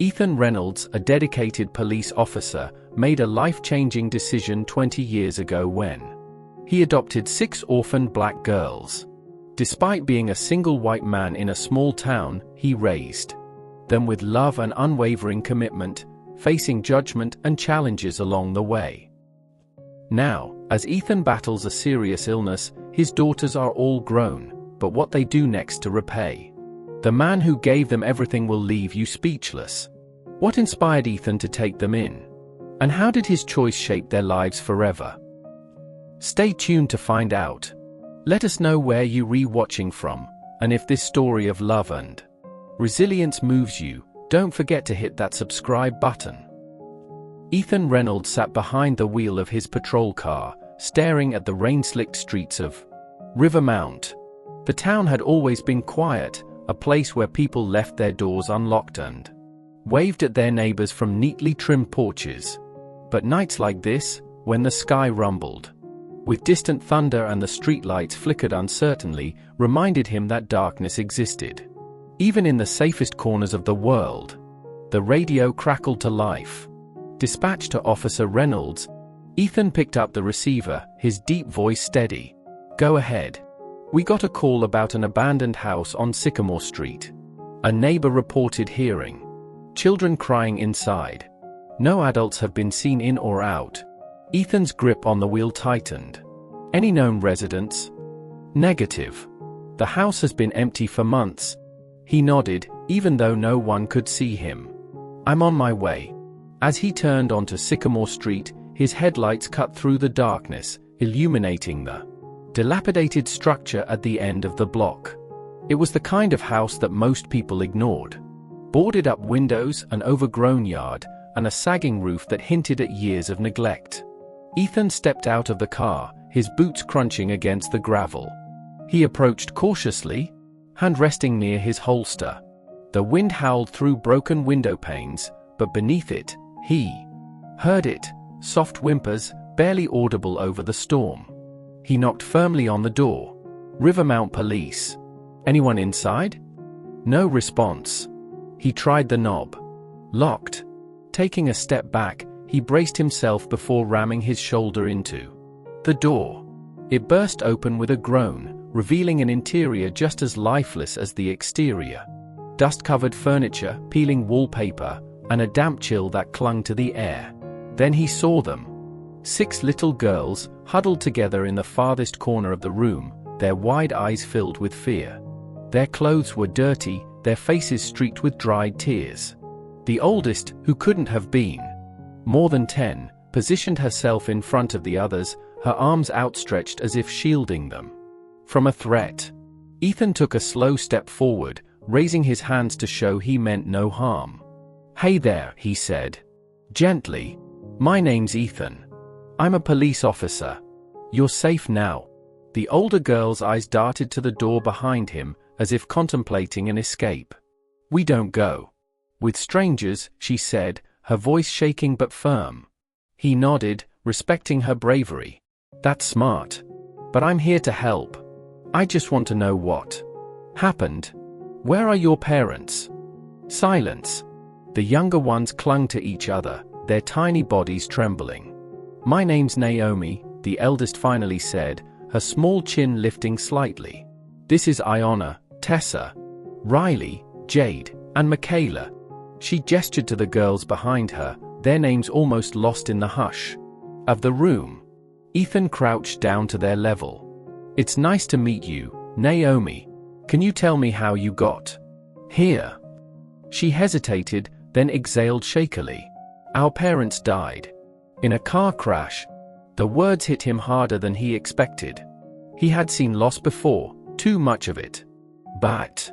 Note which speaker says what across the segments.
Speaker 1: Ethan Reynolds, a dedicated police officer, made a life-changing decision 20 years ago when he adopted 6 orphaned black girls. Despite being a single white man in a small town, he raised them with love and unwavering commitment, facing judgment and challenges along the way. Now, as Ethan battles a serious illness, his daughters are all grown, but what they do next to repay the man who gave them everything will leave you speechless. What inspired Ethan to take them in? And how did his choice shape their lives forever? Stay tuned to find out. Let us know where you're re-watching from, and if this story of love and resilience moves you, don't forget to hit that subscribe button. Ethan Reynolds sat behind the wheel of his patrol car, staring at the rain-slicked streets of Rivermount. The town had always been quiet, a place where people left their doors unlocked and waved at their neighbors from neatly trimmed porches. But nights like this, when the sky rumbled with distant thunder and the streetlights flickered uncertainly, reminded him that darkness existed. Even in the safest corners of the world, the radio crackled to life. Dispatched to Officer Reynolds, Ethan picked up the receiver, his deep voice steady. "Go ahead. We got a call about an abandoned house on Sycamore Street. A neighbor reported hearing children crying inside. No adults have been seen in or out." Ethan's grip on the wheel tightened. "Any known residents?" "Negative. The house has been empty for months." He nodded, even though no one could see him. "I'm on my way." As he turned onto Sycamore Street, his headlights cut through the darkness, illuminating the dilapidated structure at the end of the block. It was the kind of house that most people ignored. Boarded-up windows, an overgrown yard, and a sagging roof that hinted at years of neglect. Ethan stepped out of the car, his boots crunching against the gravel. He approached cautiously, hand resting near his holster. The wind howled through broken window panes, but beneath it, he heard it, soft whimpers, barely audible over the storm. He knocked firmly on the door. "Rivermount Police. Anyone inside?" No response. He tried the knob. Locked. Taking a step back, he braced himself before ramming his shoulder into the door. It burst open with a groan, revealing an interior just as lifeless as the exterior. Dust-covered furniture, peeling wallpaper, and a damp chill that clung to the air. Then he saw them. 6 little girls, huddled together in the farthest corner of the room, their wide eyes filled with fear. Their clothes were dirty, their faces streaked with dried tears. The oldest, who couldn't have been more than 10, positioned herself in front of the others, her arms outstretched as if shielding them from a threat. Ethan took a slow step forward, raising his hands to show he meant no harm. "Hey there," he said gently. "My name's Ethan. I'm a police officer. You're safe now." The older girl's eyes darted to the door behind him, as if contemplating an escape. "We don't go with strangers," she said, her voice shaking but firm. He nodded, respecting her bravery. "That's smart. But I'm here to help. I just want to know what happened. Where are your parents?" Silence. The younger ones clung to each other, their tiny bodies trembling. "My name's Naomi," the eldest finally said, her small chin lifting slightly. "This is Iona, Tessa, Riley, Jade, and Michaela." She gestured to the girls behind her, their names almost lost in the hush of the room. Ethan crouched down to their level. "It's nice to meet you, Naomi. Can you tell me how you got here?" She hesitated, then exhaled shakily. "Our parents died in a car crash." The words hit him harder than he expected. He had seen loss before, too much of it. But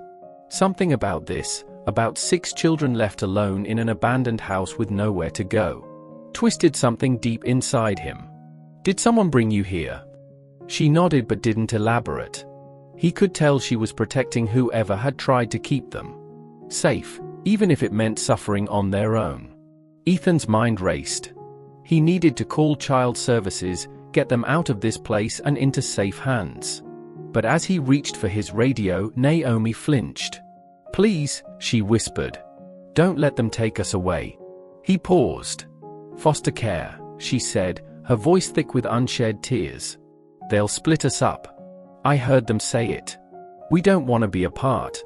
Speaker 1: something about this, about 6 children left alone in an abandoned house with nowhere to go, twisted something deep inside him. "Did someone bring you here?" She nodded but didn't elaborate. He could tell she was protecting whoever had tried to keep them safe, even if it meant suffering on their own. Ethan's mind raced. He needed to call child services, get them out of this place and into safe hands. But as he reached for his radio, Naomi flinched. "Please," she whispered. Don't let them take us away. He paused. Foster care, she said, her voice thick with unshed tears. They'll split us up. I heard them say it. We don't want to be apart.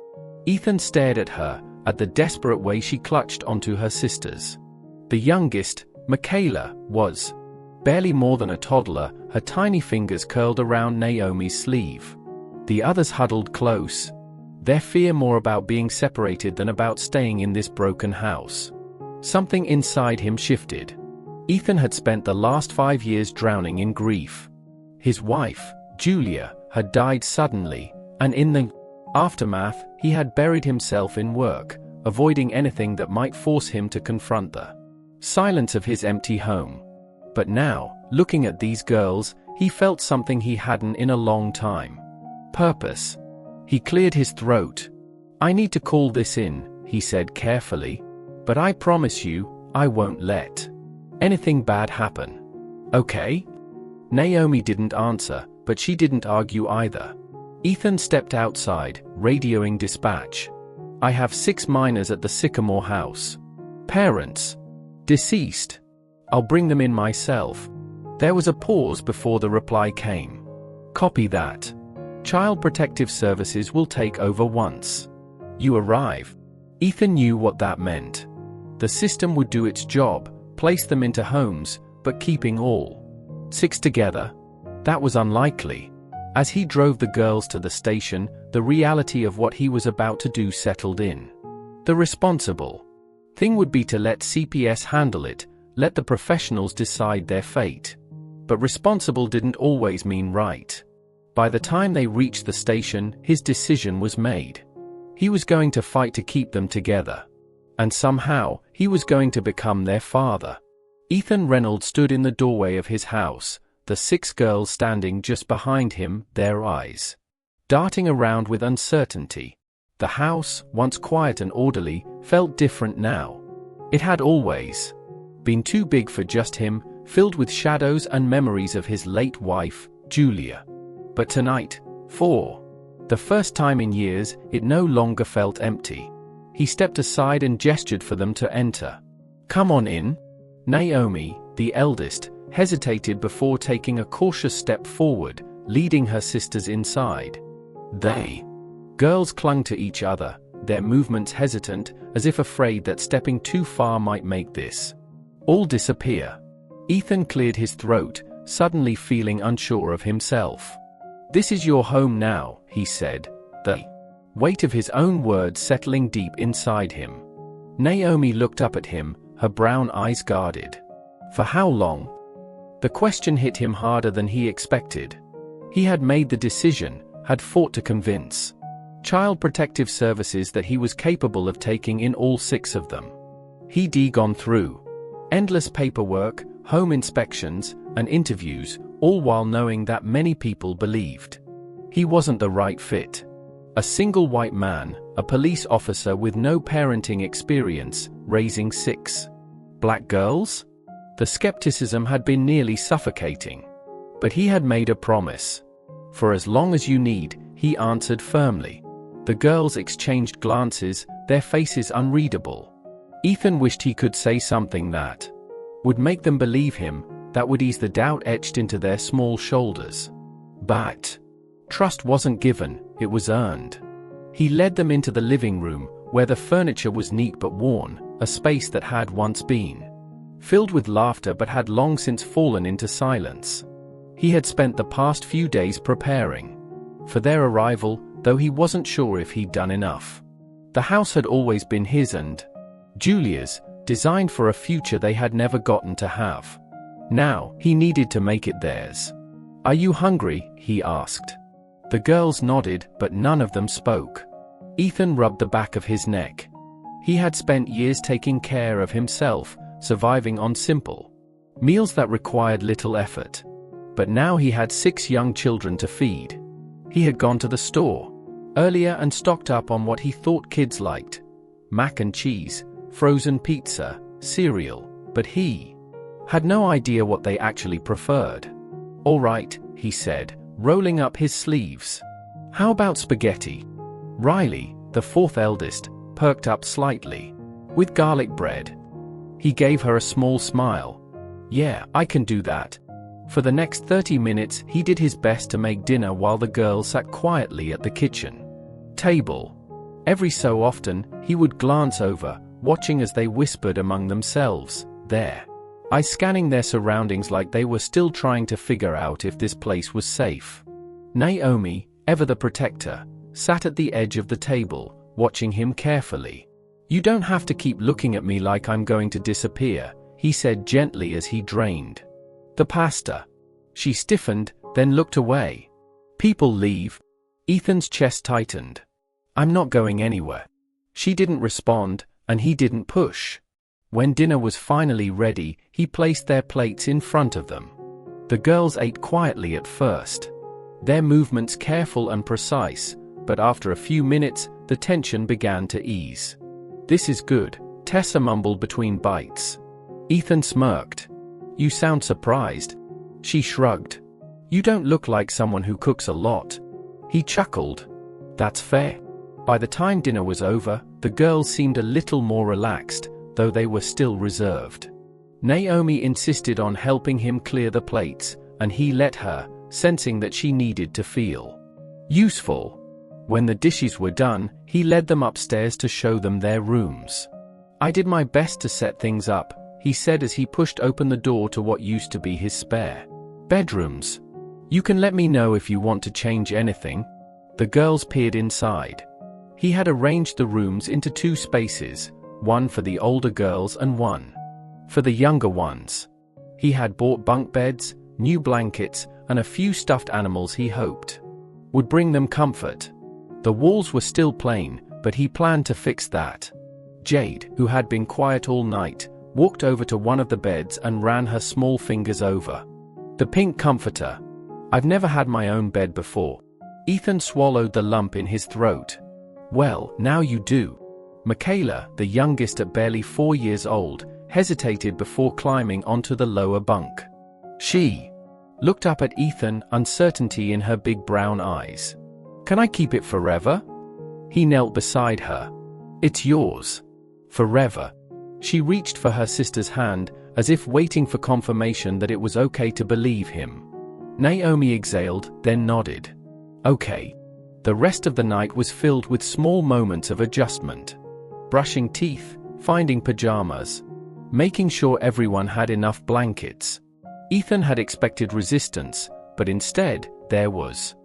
Speaker 1: Ethan stared at her, at the desperate way she clutched onto her sisters. The youngest, Michaela, was barely more than a toddler, her tiny fingers curled around Naomi's sleeve. The others huddled close, their fear more about being separated than about staying in this broken house. Something inside him shifted. Ethan had spent the last 5 years drowning in grief. His wife, Julia, had died suddenly, and in the aftermath, he had buried himself in work, avoiding anything that might force him to confront the silence of his empty home. But now, looking at these girls, he felt something he hadn't in a long time. Purpose. He cleared his throat. I need to call this in, he said carefully. But I promise you, I won't let anything bad happen. Okay? Naomi didn't answer, but she didn't argue either. Ethan stepped outside, radioing dispatch. I have 6 minors at the Sycamore house. Parents. Deceased. I'll bring them in myself. There was a pause before the reply came. Copy that. Child Protective Services will take over once you arrive. Ethan knew what that meant. The system would do its job, place them into homes, but keeping all 6 together? That was unlikely. As he drove the girls to the station, the reality of what he was about to do settled in. The responsible thing would be to let CPS handle it, let the professionals decide their fate. But responsible didn't always mean right. By the time they reached the station, his decision was made. He was going to fight to keep them together. And somehow, he was going to become their father. Ethan Reynolds stood in the doorway of his house, the 6 girls standing just behind him, their eyes darting around with uncertainty. The house, once quiet and orderly, felt different now. It had always been too big for just him, filled with shadows and memories of his late wife, Julia. But tonight, for the first time in years, it no longer felt empty. He stepped aside and gestured for them to enter. Come on in. Naomi, the eldest, hesitated before taking a cautious step forward, leading her sisters inside. They girls clung to each other, their movements hesitant, as if afraid that stepping too far might make this all disappear. Ethan cleared his throat, suddenly feeling unsure of himself. This is your home now, he said, the weight of his own words settling deep inside him. Naomi looked up at him, her brown eyes guarded. For how long? The question hit him harder than he expected. He had made the decision, had fought to convince Child Protective Services that he was capable of taking in all 6 of them. He'd gone through endless paperwork, home inspections, and interviews, all while knowing that many people believed he wasn't the right fit. A single white man, a police officer with no parenting experience, raising 6 black girls? The skepticism had been nearly suffocating. But he had made a promise. For as long as you need, he answered firmly. The girls exchanged glances, their faces unreadable. Ethan wished he could say something that would make them believe him, that would ease the doubt etched into their small shoulders. But trust wasn't given, it was earned. He led them into the living room, where the furniture was neat but worn, a space that had once been filled with laughter but had long since fallen into silence. He had spent the past few days preparing for their arrival, though he wasn't sure if he'd done enough. The house had always been his and Julia's, designed for a future they had never gotten to have. Now, he needed to make it theirs. Are you hungry? He asked. The girls nodded, but none of them spoke. Ethan rubbed the back of his neck. He had spent years taking care of himself, surviving on simple meals that required little effort. But now he had 6 young children to feed. He had gone to the store earlier and stocked up on what he thought kids liked: mac and cheese, frozen pizza, cereal, but he had no idea what they actually preferred. All right, he said, rolling up his sleeves. How about spaghetti? Riley, the 4th eldest, perked up slightly. With garlic bread. He gave her a small smile. Yeah, I can do that. For the next 30 minutes, he did his best to make dinner while the girl sat quietly at the kitchen table. Every so often, he would glance over, watching as they whispered among themselves, their eyes scanning their surroundings like they were still trying to figure out if this place was safe. Naomi, ever the protector, sat at the edge of the table, watching him carefully. You don't have to keep looking at me like I'm going to disappear, he said gently as he drained the pasta. She stiffened, then looked away. People leave. Ethan's chest tightened. I'm not going anywhere. She didn't respond, and he didn't push. When dinner was finally ready, he placed their plates in front of them. The girls ate quietly at first, their movements careful and precise, but after a few minutes, the tension began to ease. This is good, Tessa mumbled between bites. Ethan smirked. You sound surprised. She shrugged. You don't look like someone who cooks a lot. He chuckled. That's fair. By the time dinner was over, the girls seemed a little more relaxed, though they were still reserved. Naomi insisted on helping him clear the plates, and he let her, sensing that she needed to feel useful. When the dishes were done, he led them upstairs to show them their rooms. I did my best to set things up, he said as he pushed open the door to what used to be his spare bedrooms. You can let me know if you want to change anything. The girls peered inside. He had arranged the rooms into two spaces, one for the older girls and one for the younger ones. He had bought bunk beds, new blankets, and a few stuffed animals he hoped would bring them comfort. The walls were still plain, but he planned to fix that. Jade, who had been quiet all night, walked over to one of the beds and ran her small fingers over the pink comforter. I've never had my own bed before. Ethan swallowed the lump in his throat. Well, now you do. Michaela, the youngest at barely 4 years old, hesitated before climbing onto the lower bunk. She looked up at Ethan, uncertainty in her big brown eyes. Can I keep it forever? He knelt beside her. It's yours. Forever. She reached for her sister's hand, as if waiting for confirmation that it was okay to believe him. Naomi exhaled, then nodded. Okay. The rest of the night was filled with small moments of adjustment. Brushing teeth, finding pajamas, making sure everyone had enough blankets. Ethan had expected resistance, but instead, there was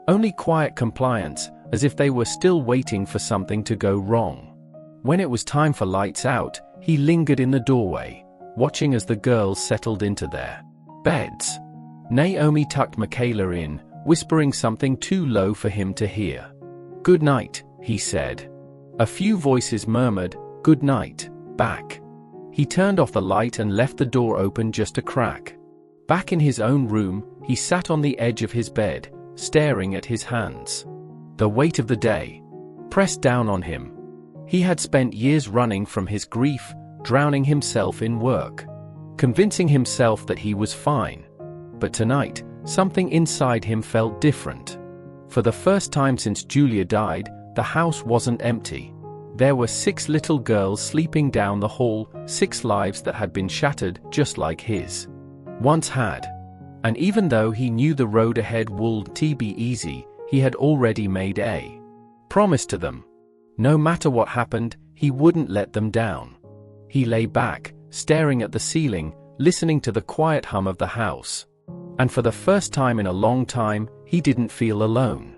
Speaker 1: only quiet compliance, as if they were still waiting for something to go wrong. When it was time for lights out, he lingered in the doorway, watching as the girls settled into their beds. Naomi tucked Michaela in, whispering something too low for him to hear. Good night, he said. A few voices murmured, good night, back. He turned off the light and left the door open just a crack. Back in his own room, he sat on the edge of his bed, staring at his hands. The weight of the day pressed down on him. He had spent years running from his grief, drowning himself in work, convincing himself that he was fine. But tonight, something inside him felt different. For the first time since Julia died, the house wasn't empty. There were 6 little girls sleeping down the hall, 6 lives that had been shattered just like his once had. And even though he knew the road ahead would be easy, he had already made a promise to them. No matter what happened, he wouldn't let them down. He lay back, staring at the ceiling, listening to the quiet hum of the house. And for the first time in a long time, he didn't feel alone.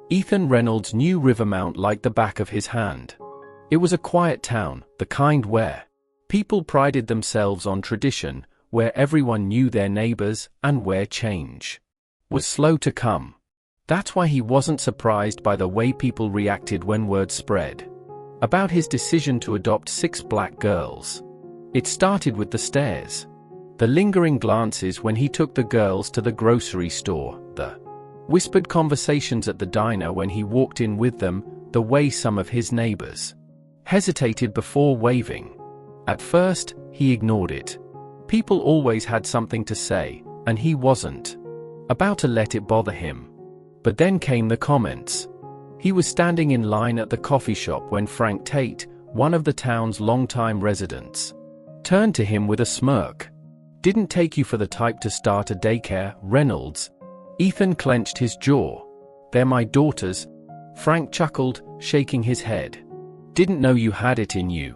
Speaker 1: Ethan Reynolds knew Rivermount like the back of his hand. It was a quiet town, the kind where people prided themselves on tradition, where everyone knew their neighbors, and where change was slow to come. That's why he wasn't surprised by the way people reacted when word spread about his decision to adopt 6 black girls. It started with the stares, the lingering glances when he took the girls to the grocery store, the whispered conversations at the diner when he walked in with them, the way some of his neighbors hesitated before waving. At first, he ignored it. People always had something to say, and he wasn't about to let it bother him. But then came the comments. He was standing in line at the coffee shop when Frank Tate, one of the town's longtime residents, turned to him with a smirk. Didn't take you for the type to start a daycare, Reynolds. Ethan clenched his jaw. They're my daughters, Frank chuckled, shaking his head. Didn't know you had it in you.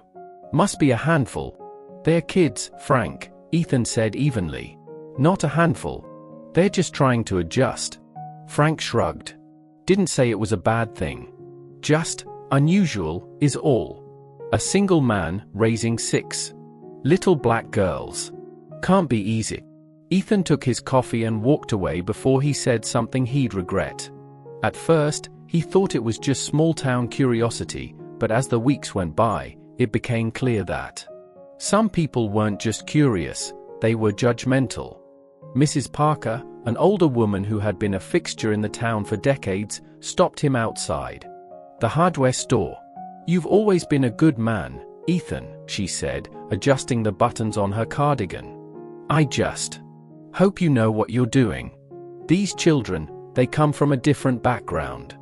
Speaker 1: Must be a handful. They're kids, Frank, Ethan said evenly. Not a handful. They're just trying to adjust. Frank shrugged. Didn't say it was a bad thing. Just unusual, is all. A single man raising 6 little black girls. Can't be easy. Ethan took his coffee and walked away before he said something he'd regret. At first, he thought it was just small-town curiosity, but as the weeks went by, it became clear that some people weren't just curious, they were judgmental. Mrs. Parker, an older woman who had been a fixture in the town for decades, stopped him outside the hardware store. You've always been a good man, Ethan, she said, adjusting the buttons on her cardigan. I just hope you know what you're doing. These children, they come from a different background.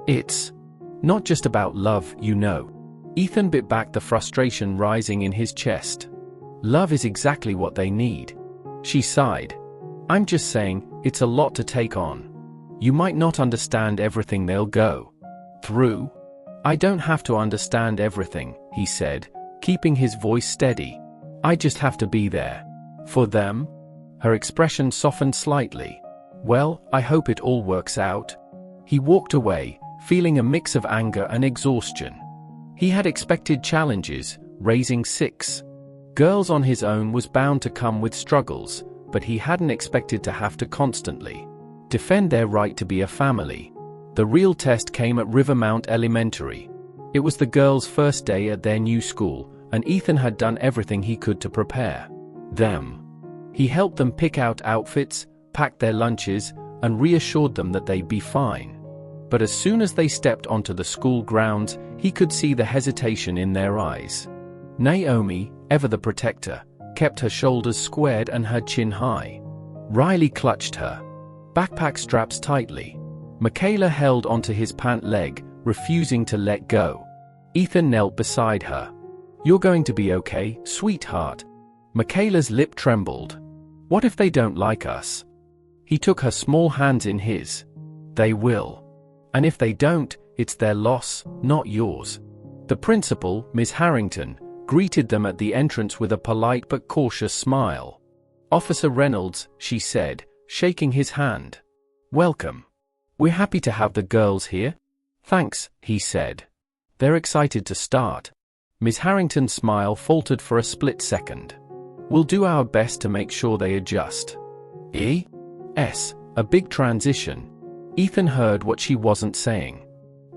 Speaker 1: It's not just about love, you know. Ethan bit back the frustration rising in his chest. Love is exactly what they need. She sighed. I'm just saying, it's a lot to take on. You might not understand everything they'll go through. I don't have to understand everything, he said, keeping his voice steady. I just have to be there. For them? Her expression softened slightly. Well, I hope it all works out. He walked away, feeling a mix of anger and exhaustion. He had expected challenges, raising 6 girls on his own was bound to come with struggles, but he hadn't expected to have to constantly defend their right to be a family. The real test came at Rivermount Elementary. It was the girls' first day at their new school, and Ethan had done everything he could to prepare them. He helped them pick out outfits, packed their lunches, and reassured them that they'd be fine. But as soon as they stepped onto the school grounds, he could see the hesitation in their eyes. Naomi, ever the protector, kept her shoulders squared and her chin high. Riley clutched her backpack straps tightly. Michaela held onto his pant leg, refusing to let go. Ethan knelt beside her. You're going to be okay, sweetheart. Michaela's lip trembled. What if they don't like us? He took her small hands in his. They will. And if they don't, it's their loss, not yours. The principal, Miss Harrington, greeted them at the entrance with a polite but cautious smile. Officer Reynolds, she said, shaking his hand. Welcome. We're happy to have the girls here. Thanks, he said. They're excited to start. Miss Harrington's smile faltered for a split second. We'll do our best to make sure they adjust. E.S. A big transition. Ethan heard what she wasn't saying.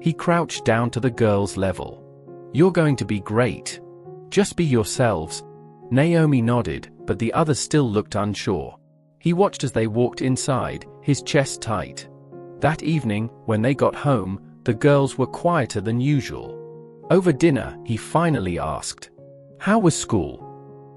Speaker 1: He crouched down to the girls' level. You're going to be great. Just be yourselves. Naomi nodded, but the others still looked unsure. He watched as they walked inside, his chest tight. That evening, when they got home, the girls were quieter than usual. Over dinner, he finally asked, "How was school?"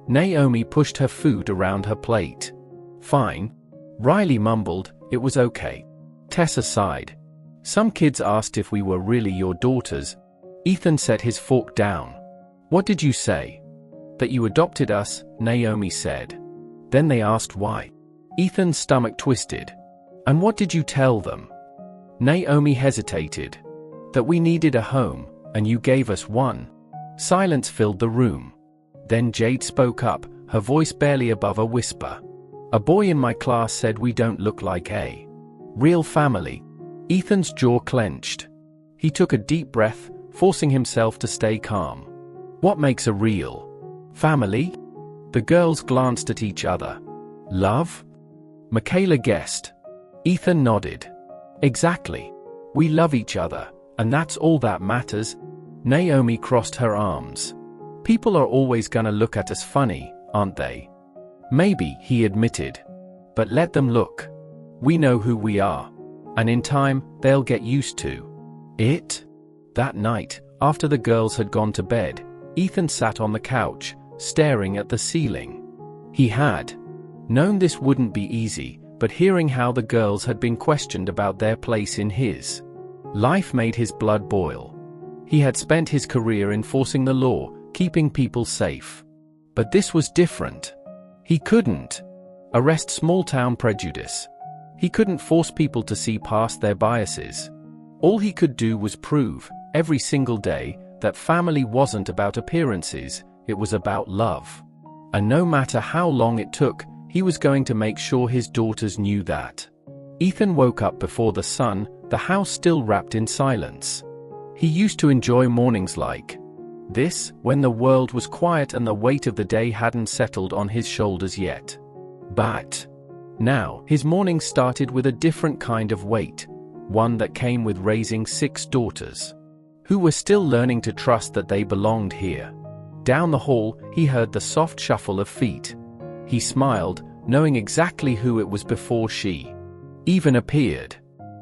Speaker 1: Naomi pushed her food around her plate. "Fine." Riley mumbled, "It was okay." Tessa sighed. "Some kids asked if we were really your daughters." Ethan set his fork down. "What did you say?" "That you adopted us," Naomi said. Then they asked why. Ethan's stomach twisted. "And what did you tell them?" Naomi hesitated. "That we needed a home, and you gave us one." Silence filled the room. Then Jade spoke up, her voice barely above a whisper. "A boy in my class said we don't look like a real family." Ethan's jaw clenched. He took a deep breath, forcing himself to stay calm. "What makes a real family?" The girls glanced at each other. "Love?" Michaela guessed. Ethan nodded. "Exactly. We love each other, and that's all that matters." Naomi crossed her arms. "People are always gonna look at us funny, aren't they?" "Maybe," he admitted. "But let them look. We know who we are. And in time, they'll get used to it." That night, after the girls had gone to bed, Ethan sat on the couch, staring at the ceiling. He had known this wouldn't be easy, but hearing how the girls had been questioned about their place in his life made his blood boil. He had spent his career enforcing the law, keeping people safe. But this was different. He couldn't arrest small-town prejudice. He couldn't force people to see past their biases. All he could do was prove, every single day, that family wasn't about appearances, it was about love. And no matter how long it took, he was going to make sure his daughters knew that. Ethan woke up before the sun, the house still wrapped in silence. He used to enjoy mornings like this, when the world was quiet and the weight of the day hadn't settled on his shoulders yet. But now, his mornings started with a different kind of weight, one that came with raising 6 daughters, who were still learning to trust that they belonged here. Down the hall, he heard the soft shuffle of feet. He smiled, knowing exactly who it was before she even appeared.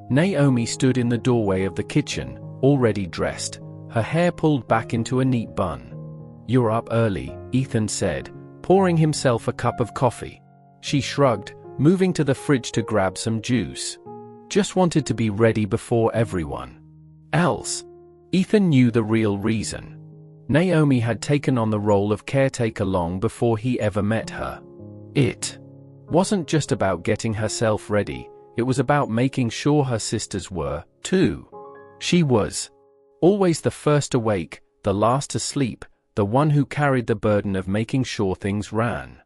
Speaker 1: Naomi stood in the doorway of the kitchen, already dressed, her hair pulled back into a neat bun. "You're up early," Ethan said, pouring himself a cup of coffee. She shrugged, moving to the fridge to grab some juice. "Just wanted to be ready before everyone else." Ethan knew the real reason. Naomi had taken on the role of caretaker long before he ever met her. It wasn't just about getting herself ready, it was about making sure her sisters were, too. She was always the first awake, the last to sleep, the one who carried the burden of making sure things ran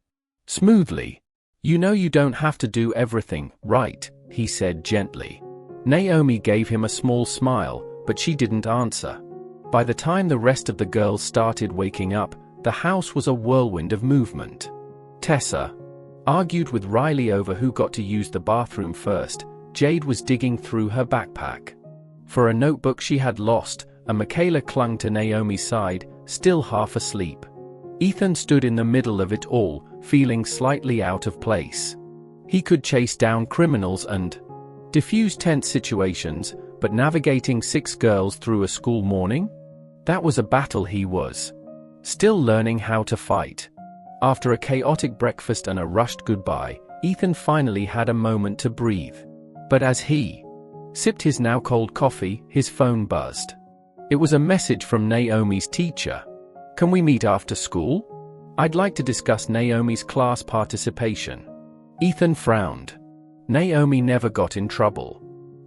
Speaker 1: smoothly. "You know you don't have to do everything, right?" he said gently. Naomi gave him a small smile, but she didn't answer. By the time the rest of the girls started waking up, the house was a whirlwind of movement. Tessa argued with Riley over who got to use the bathroom first. Jade was digging through her backpack for a notebook she had lost, and Michaela clung to Naomi's side, still half asleep. Ethan stood in the middle of it all, feeling slightly out of place. He could chase down criminals and diffuse tense situations, but navigating 6 girls through a school morning? That was a battle he was still learning how to fight. After a chaotic breakfast and a rushed goodbye, Ethan finally had a moment to breathe. But as he sipped his now cold coffee, his phone buzzed. It was a message from Naomi's teacher. "Can we meet after school? I'd like to discuss Naomi's class participation." Ethan frowned. Naomi never got in trouble.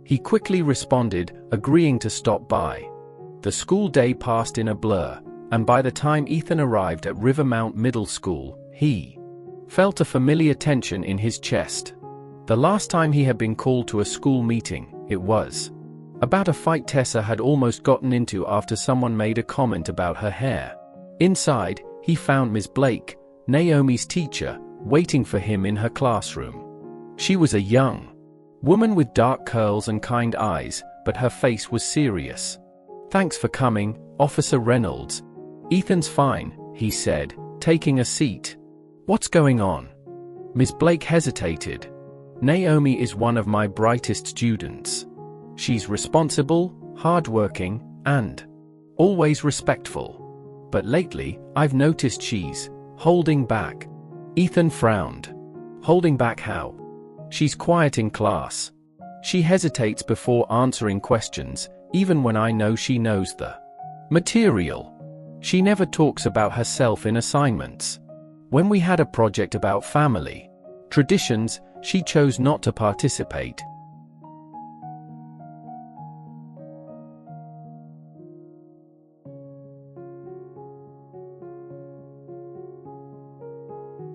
Speaker 1: He quickly responded, agreeing to stop by. The school day passed in a blur, and by the time Ethan arrived at Rivermount Middle School, he felt a familiar tension in his chest. The last time he had been called to a school meeting, it was about a fight Tessa had almost gotten into after someone made a comment about her hair. Inside, he found Ms. Blake, Naomi's teacher, waiting for him in her classroom. She was a young woman with dark curls and kind eyes, but her face was serious. "Thanks for coming, Officer Reynolds." "Ethan's fine," he said, taking a seat. "What's going on?" Ms. Blake hesitated. "Naomi is one of my brightest students. She's responsible, hardworking, and always respectful. But lately, I've noticed she's holding back." Ethan frowned. "Holding back how?" "She's quiet in class. She hesitates before answering questions, even when I know she knows the material. She never talks about herself in assignments. When we had a project about family traditions, she chose not to participate."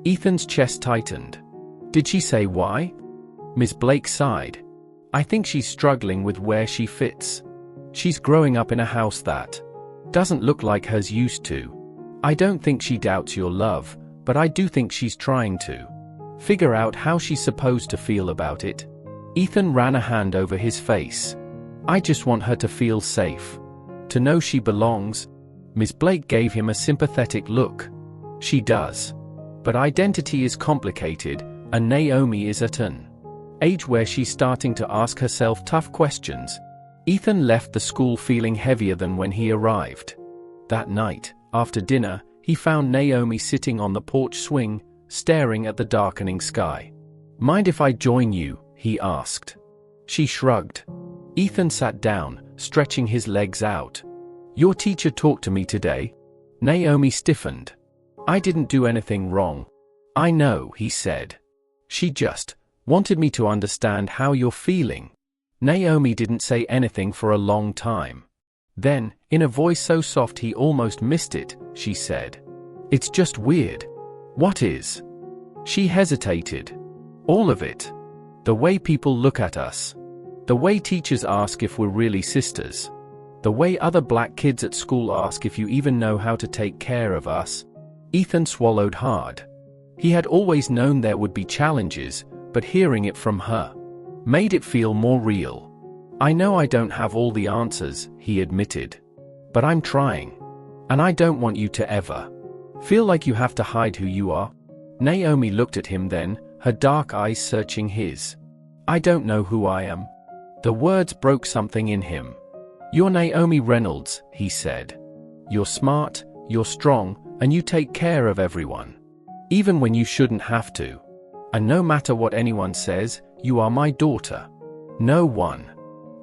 Speaker 1: Ethan's chest tightened. "Did she say why?" Ms. Blake sighed. "I think she's struggling with where she fits. She's growing up in a house that doesn't look like hers used to. I don't think she doubts your love, but I do think she's trying to figure out how she's supposed to feel about it." Ethan ran a hand over his face. "I just want her to feel safe. To know she belongs." Ms. Blake gave him a sympathetic look. "She does. But identity is complicated, and Naomi is at an age where she's starting to ask herself tough questions." Ethan left the school feeling heavier than when he arrived. That night, after dinner, he found Naomi sitting on the porch swing, staring at the darkening sky. "Mind if I join you?" he asked. She shrugged. Ethan sat down, stretching his legs out. Your teacher talked to me today. Naomi stiffened. I didn't do anything wrong. I know, he said. She just wanted me to understand how you're feeling. Naomi didn't say anything for a long time. Then, in a voice so soft he almost missed it, she said, "It's just weird." "What is?" She hesitated. "All of it. The way people look at us. The way teachers ask if we're really sisters. The way other black kids at school ask if you even know how to take care of us." Ethan swallowed hard. He had always known there would be challenges, but hearing it from her made it feel more real. "I know I don't have all the answers," he admitted. "But I'm trying. And I don't want you to ever feel like you have to hide who you are." Naomi looked at him then, her dark eyes searching his. "I don't know who I am." The words broke something in him. "You're Naomi Reynolds," he said. "You're smart, you're strong, and you take care of everyone. Even when you shouldn't have to. And no matter what anyone says, you are my daughter. No one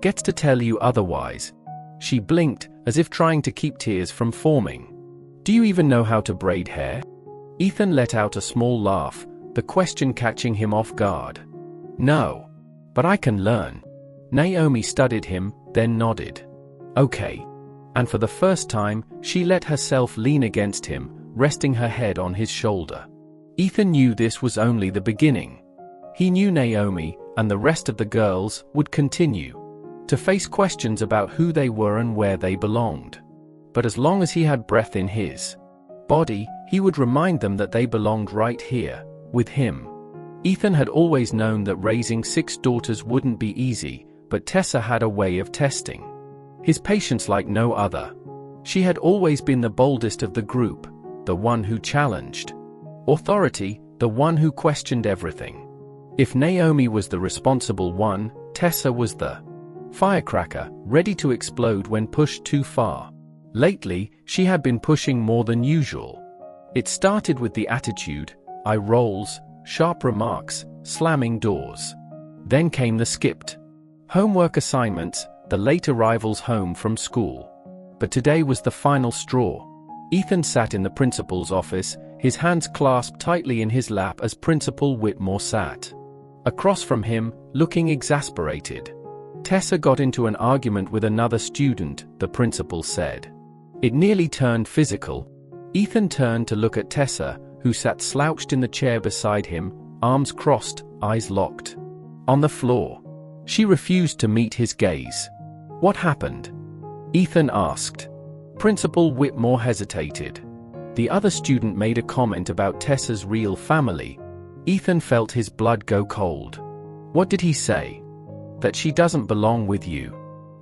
Speaker 1: gets to tell you otherwise." She blinked, as if trying to keep tears from forming. "Do you even know how to braid hair?" Ethan let out a small laugh, the question catching him off guard. "No. But I can learn." Naomi studied him, then nodded. "Okay." And for the first time, she let herself lean against him, resting her head on his shoulder. Ethan knew this was only the beginning. He knew Naomi, and the rest of the girls, would continue to face questions about who they were and where they belonged. But as long as he had breath in his body, he would remind them that they belonged right here, with him. Ethan had always known that raising 6 daughters wouldn't be easy, but Tessa had a way of testing his patience like no other. She had always been the boldest of the group, the one who challenged authority, the one who questioned everything. If Naomi was the responsible one, Tessa was the firecracker, ready to explode when pushed too far. Lately, she had been pushing more than usual. It started with the attitude, eye rolls, sharp remarks, slamming doors. Then came the skipped homework assignments, the late arrivals home from school. But today was the final straw. Ethan sat in the principal's office, his hands clasped tightly in his lap as Principal Whitmore sat across from him, looking exasperated. "Tessa got into an argument with another student," the principal said. It nearly turned physical. Ethan turned to look at Tessa, who sat slouched in the chair beside him, arms crossed, eyes locked on the floor. She refused to meet his gaze. "What happened?" Ethan asked. Principal Whitmore hesitated. The other student made a comment about Tessa's real family. Ethan felt his blood go cold. "What did he say?" "That she doesn't belong with you.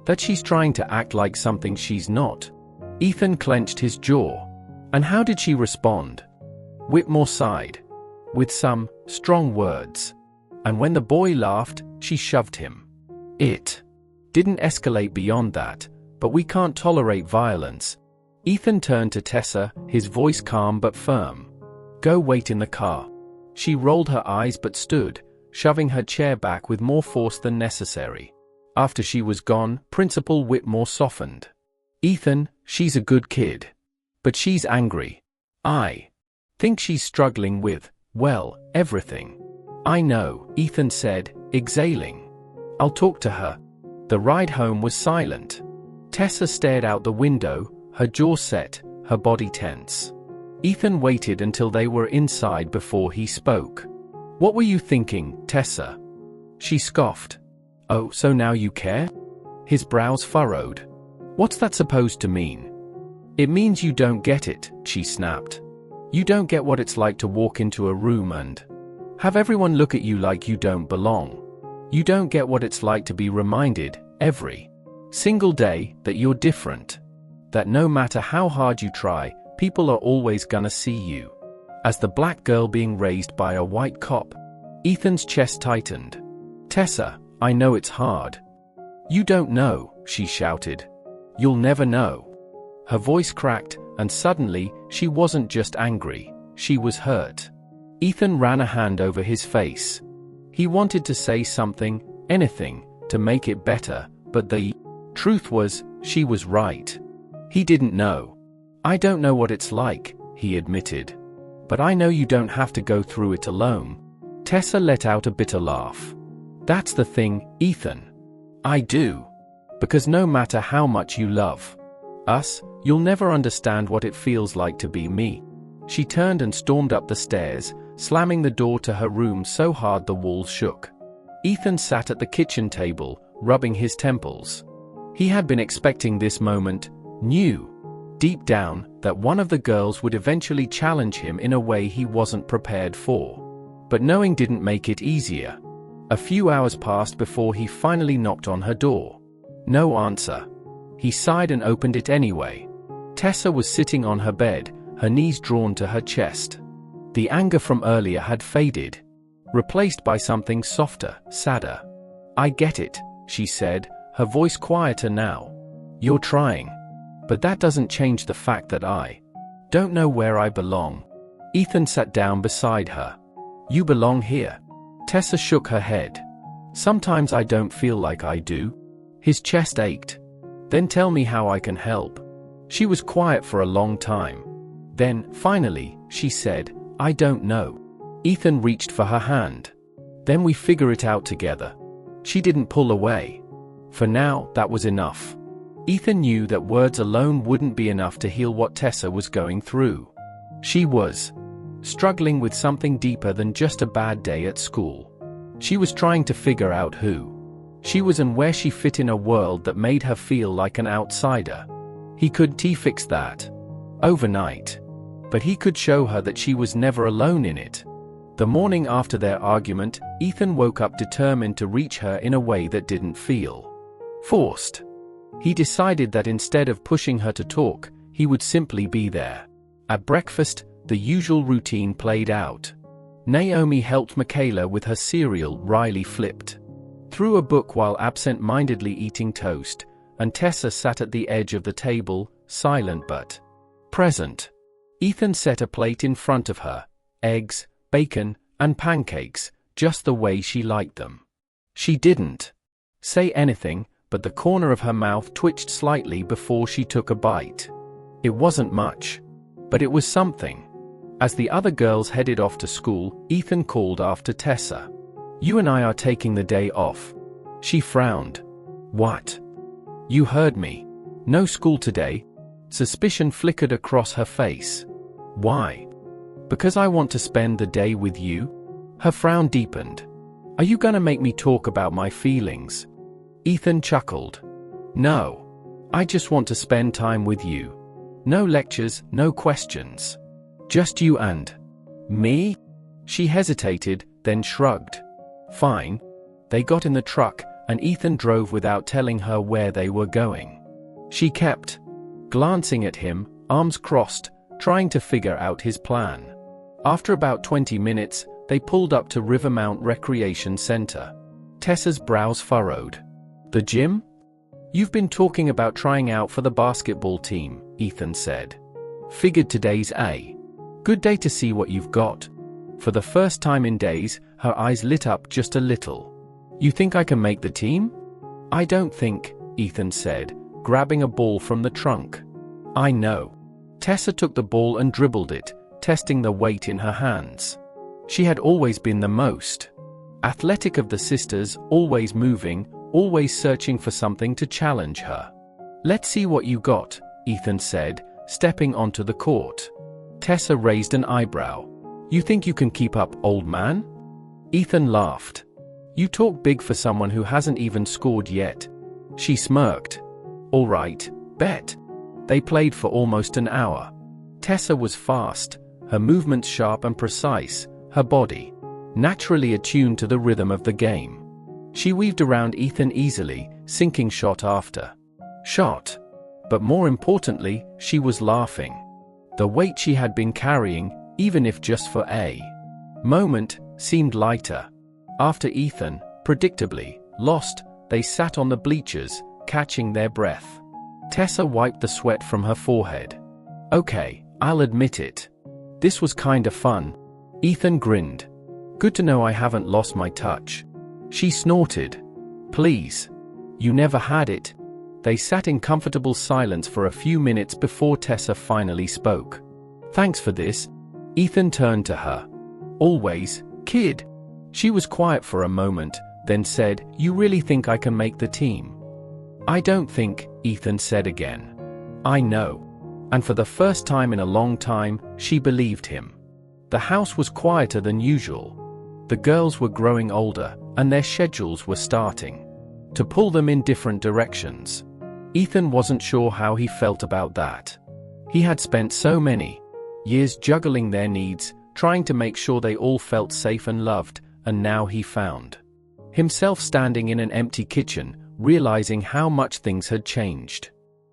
Speaker 1: That she's trying to act like something she's not." Ethan clenched his jaw. "And how did she respond?" Whitmore sighed. "With some strong words. And when the boy laughed, she shoved him. It didn't escalate beyond that, but we can't tolerate violence." Ethan turned to Tessa, his voice calm but firm. "Go wait in the car." She rolled her eyes but stood, shoving her chair back with more force than necessary. After she was gone, Principal Whitmore softened. "Ethan, she's a good kid. But she's angry. I think she's struggling with, well, everything." "I know," Ethan said, exhaling. "I'll talk to her." The ride home was silent. Tessa stared out the window, her jaw set, her body tense. Ethan waited until they were inside before he spoke. "What were you thinking, Tessa?" She scoffed. "Oh, so now you care?" His brows furrowed. "What's that supposed to mean?" "It means you don't get it," she snapped. "You don't get what it's like to walk into a room and have everyone look at you like you don't belong. You don't get what it's like to be reminded, every single day, that you're different. That no matter how hard you try, people are always gonna see you as the black girl being raised by a white cop." Ethan's chest tightened. "Tessa, I know it's hard." "You don't know," she shouted. "You'll never know." Her voice cracked, and suddenly, she wasn't just angry, she was hurt. Ethan ran a hand over his face. He wanted to say something, anything, to make it better, but the truth was, she was right. He didn't know. I don't know what it's like, he admitted. But I know you don't have to go through it alone. Tessa let out a bitter laugh. That's the thing, Ethan. I do. Because no matter how much you love us, you'll never understand what it feels like to be me. She turned and stormed up the stairs, slamming the door to her room so hard the walls shook. Ethan sat at the kitchen table, rubbing his temples. He had been expecting this moment, knew, deep down, that one of the girls would eventually challenge him in a way he wasn't prepared for. But knowing didn't make it easier. A few hours passed before he finally knocked on her door. No answer. He sighed and opened it anyway. Tessa was sitting on her bed, her knees drawn to her chest. The anger from earlier had faded, replaced by something softer, sadder. I get it, she said, her voice quieter now. You're trying. But that doesn't change the fact that I don't know where I belong. Ethan sat down beside her. You belong here. Tessa shook her head. Sometimes I don't feel like I do. His chest ached. Then tell me how I can help. She was quiet for a long time. Then, finally, she said, I don't know. Ethan reached for her hand. Then we figure it out together. She didn't pull away. For now, that was enough. Ethan knew that words alone wouldn't be enough to heal what Tessa was going through. She was struggling with something deeper than just a bad day at school. She was trying to figure out who she was and where she fit in a world that made her feel like an outsider. He couldn't fix that overnight. But he could show her that she was never alone in it. The morning after their argument, Ethan woke up determined to reach her in a way that didn't feel forced. He decided that instead of pushing her to talk, he would simply be there. At breakfast, the usual routine played out. Naomi helped Michaela with her cereal. Riley flipped through a book while absent-mindedly eating toast, and Tessa sat at the edge of the table, silent but present. Ethan set a plate in front of her, eggs, bacon, and pancakes, just the way she liked them. She didn't say anything, but the corner of her mouth twitched slightly before she took a bite. It wasn't much, but it was something. As the other girls headed off to school, Ethan called after Tessa. You and I are taking the day off. She frowned. What? You heard me. No school today. Suspicion flickered across her face. Why? Because I want to spend the day with you? Her frown deepened. Are you gonna make me talk about my feelings? Ethan chuckled. No. I just want to spend time with you. No lectures, no questions. Just you and me? She hesitated, then shrugged. Fine. They got in the truck, and Ethan drove without telling her where they were going. She kept glancing at him, arms crossed, trying to figure out his plan. After about 20 minutes, they pulled up to Rivermount Recreation Center. Tessa's brows furrowed. The gym? You've been talking about trying out for the basketball team, Ethan said. Figured today's a good day to see what you've got. For the first time in days, her eyes lit up just a little. You think I can make the team? I don't think, Ethan said, grabbing a ball from the trunk. I know. Tessa took the ball and dribbled it, testing the weight in her hands. She had always been the most athletic of the sisters, always moving, always searching for something to challenge her. Let's see what you got, Ethan said, stepping onto the court. Tessa raised an eyebrow. You think you can keep up, old man? Ethan laughed. You talk big for someone who hasn't even scored yet. She smirked. All right, bet. They played for almost an hour. Tessa was fast, her movements sharp and precise, her body naturally attuned to the rhythm of the game. She weaved around Ethan easily, sinking shot after shot. But more importantly, she was laughing. The weight she had been carrying, even if just for a moment, seemed lighter. After Ethan, predictably, lost, they sat on the bleachers, catching their breath. Tessa wiped the sweat from her forehead. Okay, I'll admit it. This was kinda fun. Ethan grinned. Good to know I haven't lost my touch. She snorted. Please. You never had it. They sat in comfortable silence for a few minutes before Tessa finally spoke. "Thanks for this." Ethan turned to her. "Always, kid." She was quiet for a moment, then said, "You really think I can make the team?" "I don't think," Ethan said again. "I know." And for the first time in a long time, she believed him. The house was quieter than usual. The girls were growing older, and their schedules were starting to pull them in different directions. Ethan wasn't sure how he felt about that. He had spent so many years juggling their needs, trying to make sure they all felt safe and loved, and now he found himself standing in an empty kitchen, realizing how much things had changed.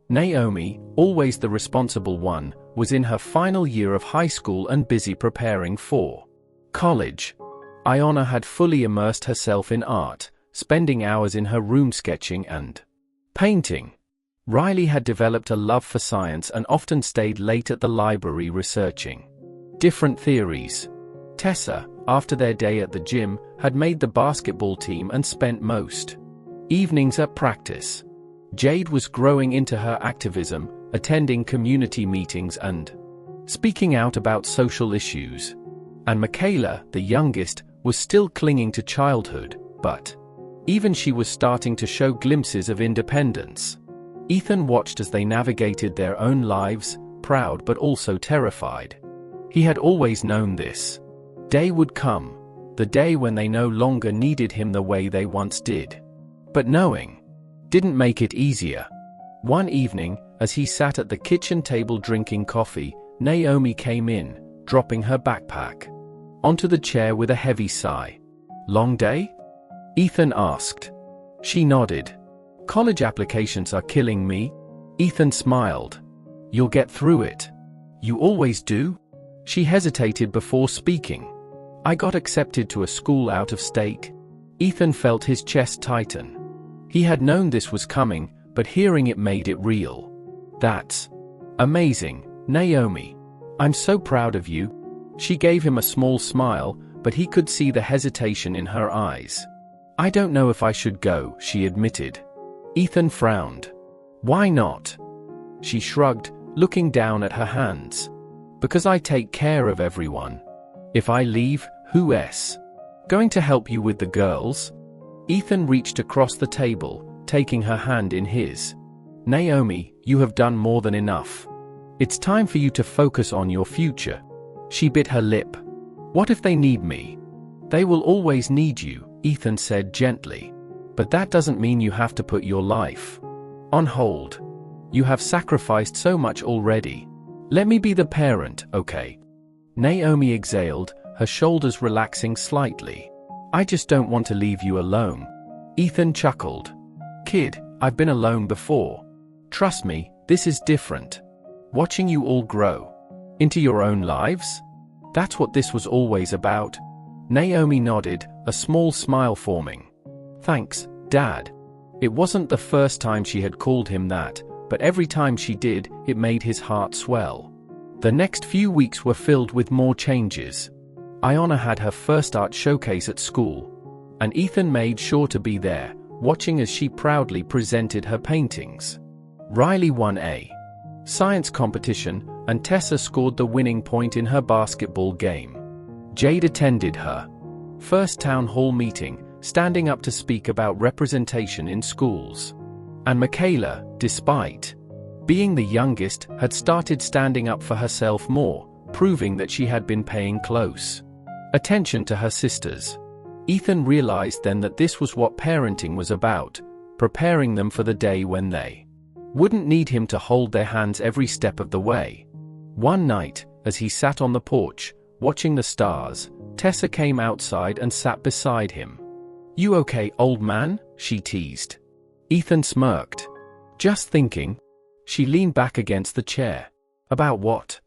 Speaker 1: Naomi, always the responsible one, was in her final year of high school and busy preparing for college. Iona had fully immersed herself in art, spending hours in her room sketching and painting. Riley had developed a love for science and often stayed late at the library researching different theories. Tessa, after their day at the gym, had made the basketball team and spent most evenings at practice. Jade was growing into her activism, attending community meetings and speaking out about social issues. And Michaela, the youngest, was still clinging to childhood, but even she was starting to show glimpses of independence. Ethan watched as they navigated their own lives, proud but also terrified. He had always known this day would come, the day when they no longer needed him the way they once did. But knowing didn't make it easier. One evening, as he sat at the kitchen table drinking coffee, Naomi came in, dropping her backpack onto the chair with a heavy sigh. "Long day?" Ethan asked. She nodded. "College applications are killing me." Ethan smiled. "You'll get through it. You always do." She hesitated before speaking. "I got accepted to a school out of state." Ethan felt his chest tighten. He had known this was coming, but hearing it made it real. "That's amazing, Naomi. I'm so proud of you." She gave him a small smile, but he could see the hesitation in her eyes. "I don't know if I should go," she admitted. Ethan frowned. "Why not?" She shrugged, looking down at her hands. "Because I take care of everyone. If I leave, who else going to help you with the girls?" Ethan reached across the table, taking her hand in his. "Naomi, you have done more than enough. It's time for you to focus on your future." She bit her lip. "What if they need me?" "They will always need you," Ethan said gently. "But that doesn't mean you have to put your life on hold. You have sacrificed so much already. Let me be the parent, okay?" Naomi exhaled, her shoulders relaxing slightly. "I just don't want to leave you alone." Ethan chuckled. "Kid, I've been alone before. Trust me, this is different. Watching you all grow into your own lives? That's what this was always about." Naomi nodded, a small smile forming. "Thanks, Dad." It wasn't the first time she had called him that, but every time she did, it made his heart swell. The next few weeks were filled with more changes. Iona had her first art showcase at school, and Ethan made sure to be there, watching as she proudly presented her paintings. Riley won a science competition, and Tessa scored the winning point in her basketball game. Jade attended her first town hall meeting, standing up to speak about representation in schools. And Michaela, despite being the youngest, had started standing up for herself more, proving that she had been paying close attention to her sisters. Ethan realized then that this was what parenting was about, preparing them for the day when they wouldn't need him to hold their hands every step of the way. One night, as he sat on the porch, watching the stars, Tessa came outside and sat beside him. "You okay, old man?" she teased. Ethan smirked. "Just thinking." She leaned back against the chair. "About what?"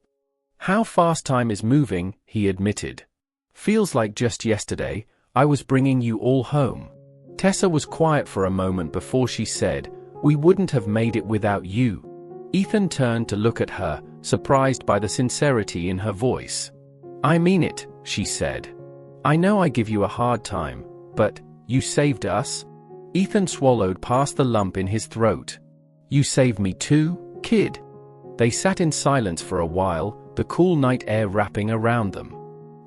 Speaker 1: "How fast time is moving," he admitted. "Feels like just yesterday, I was bringing you all home." Tessa was quiet for a moment before she said, "We wouldn't have made it without you." Ethan turned to look at her, surprised by the sincerity in her voice. "I mean it," she said. "I know I give you a hard time, but you saved us." Ethan swallowed past the lump in his throat. You saved me too, kid. They sat in silence for a while, the cool night air wrapping around them.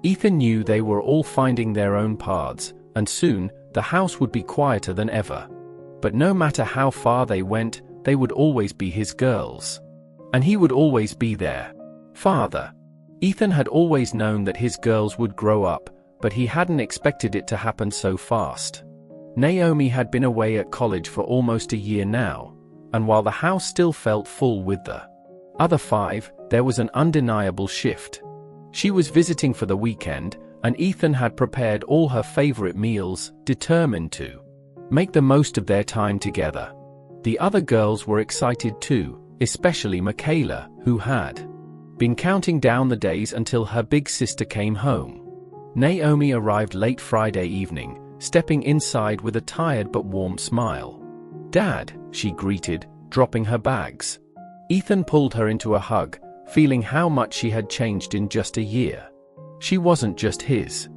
Speaker 1: Ethan knew they were all finding their own paths, and soon, the house would be quieter than ever. But no matter how far they went, they would always be his girls. And he would always be their father. Ethan had always known that his girls would grow up, but he hadn't expected it to happen so fast. Naomi had been away at college for almost a year now, and while the house still felt full with the other 5, there was an undeniable shift. She was visiting for the weekend, and Ethan had prepared all her favorite meals, determined to make the most of their time together. The other girls were excited too, especially Michaela, who had been counting down the days until her big sister came home. Naomi arrived late Friday evening, stepping inside with a tired but warm smile. "Dad," she greeted, dropping her bags. Ethan pulled her into a hug, feeling how much she had changed in just a year. She wasn't just his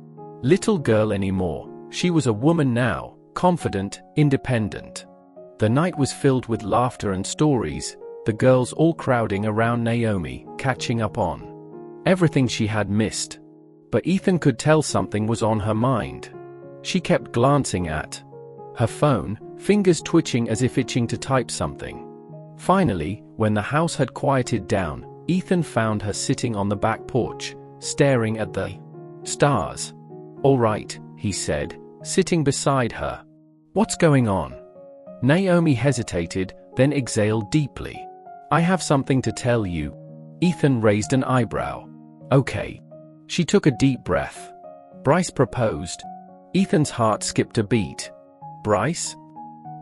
Speaker 1: little girl anymore, she was a woman now, confident, independent. The night was filled with laughter and stories, the girls all crowding around Naomi, catching up on everything she had missed. But Ethan could tell something was on her mind. She kept glancing at her phone, fingers twitching as if itching to type something. Finally, when the house had quieted down, Ethan found her sitting on the back porch, staring at the stars. "All right," he said, sitting beside her. "What's going on?" Naomi hesitated, then exhaled deeply. "I have something to tell you." Ethan raised an eyebrow. "Okay." She took a deep breath. "Bryce proposed." Ethan's heart skipped a beat. "Bryce?"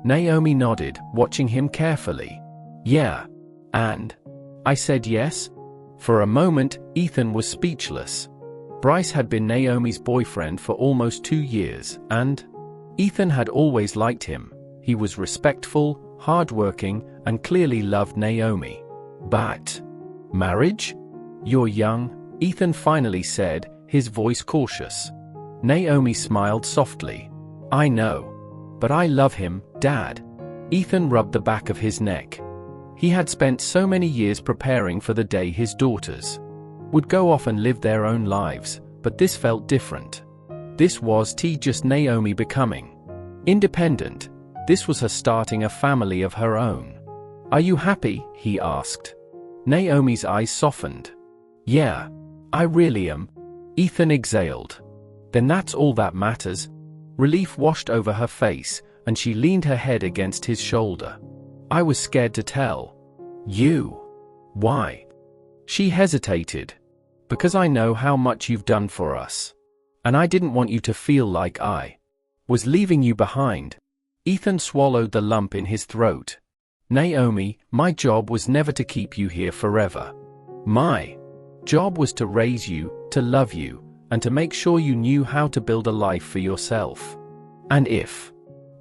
Speaker 1: Naomi nodded, watching him carefully. "Yeah. And?" "I said yes." For a moment, Ethan was speechless. Bryce had been Naomi's boyfriend for almost 2 years, and Ethan had always liked him. He was respectful, hardworking, and clearly loved Naomi. But marriage? "You're young," Ethan finally said, his voice cautious. Naomi smiled softly. "I know. But I love him, Dad." Ethan rubbed the back of his neck. He had spent so many years preparing for the day his daughters would go off and live their own lives, but this felt different. This was just Naomi becoming independent. This was her starting a family of her own. "Are you happy?" he asked. Naomi's eyes softened. "Yeah, I really am." Ethan exhaled. "Then that's all that matters." Relief washed over her face, and she leaned her head against his shoulder. "I was scared to tell you." "Why?" She hesitated. "Because I know how much you've done for us. And I didn't want you to feel like I was leaving you behind." Ethan swallowed the lump in his throat. "Naomi, my job was never to keep you here forever. My job was to raise you, to love you, and to make sure you knew how to build a life for yourself. And if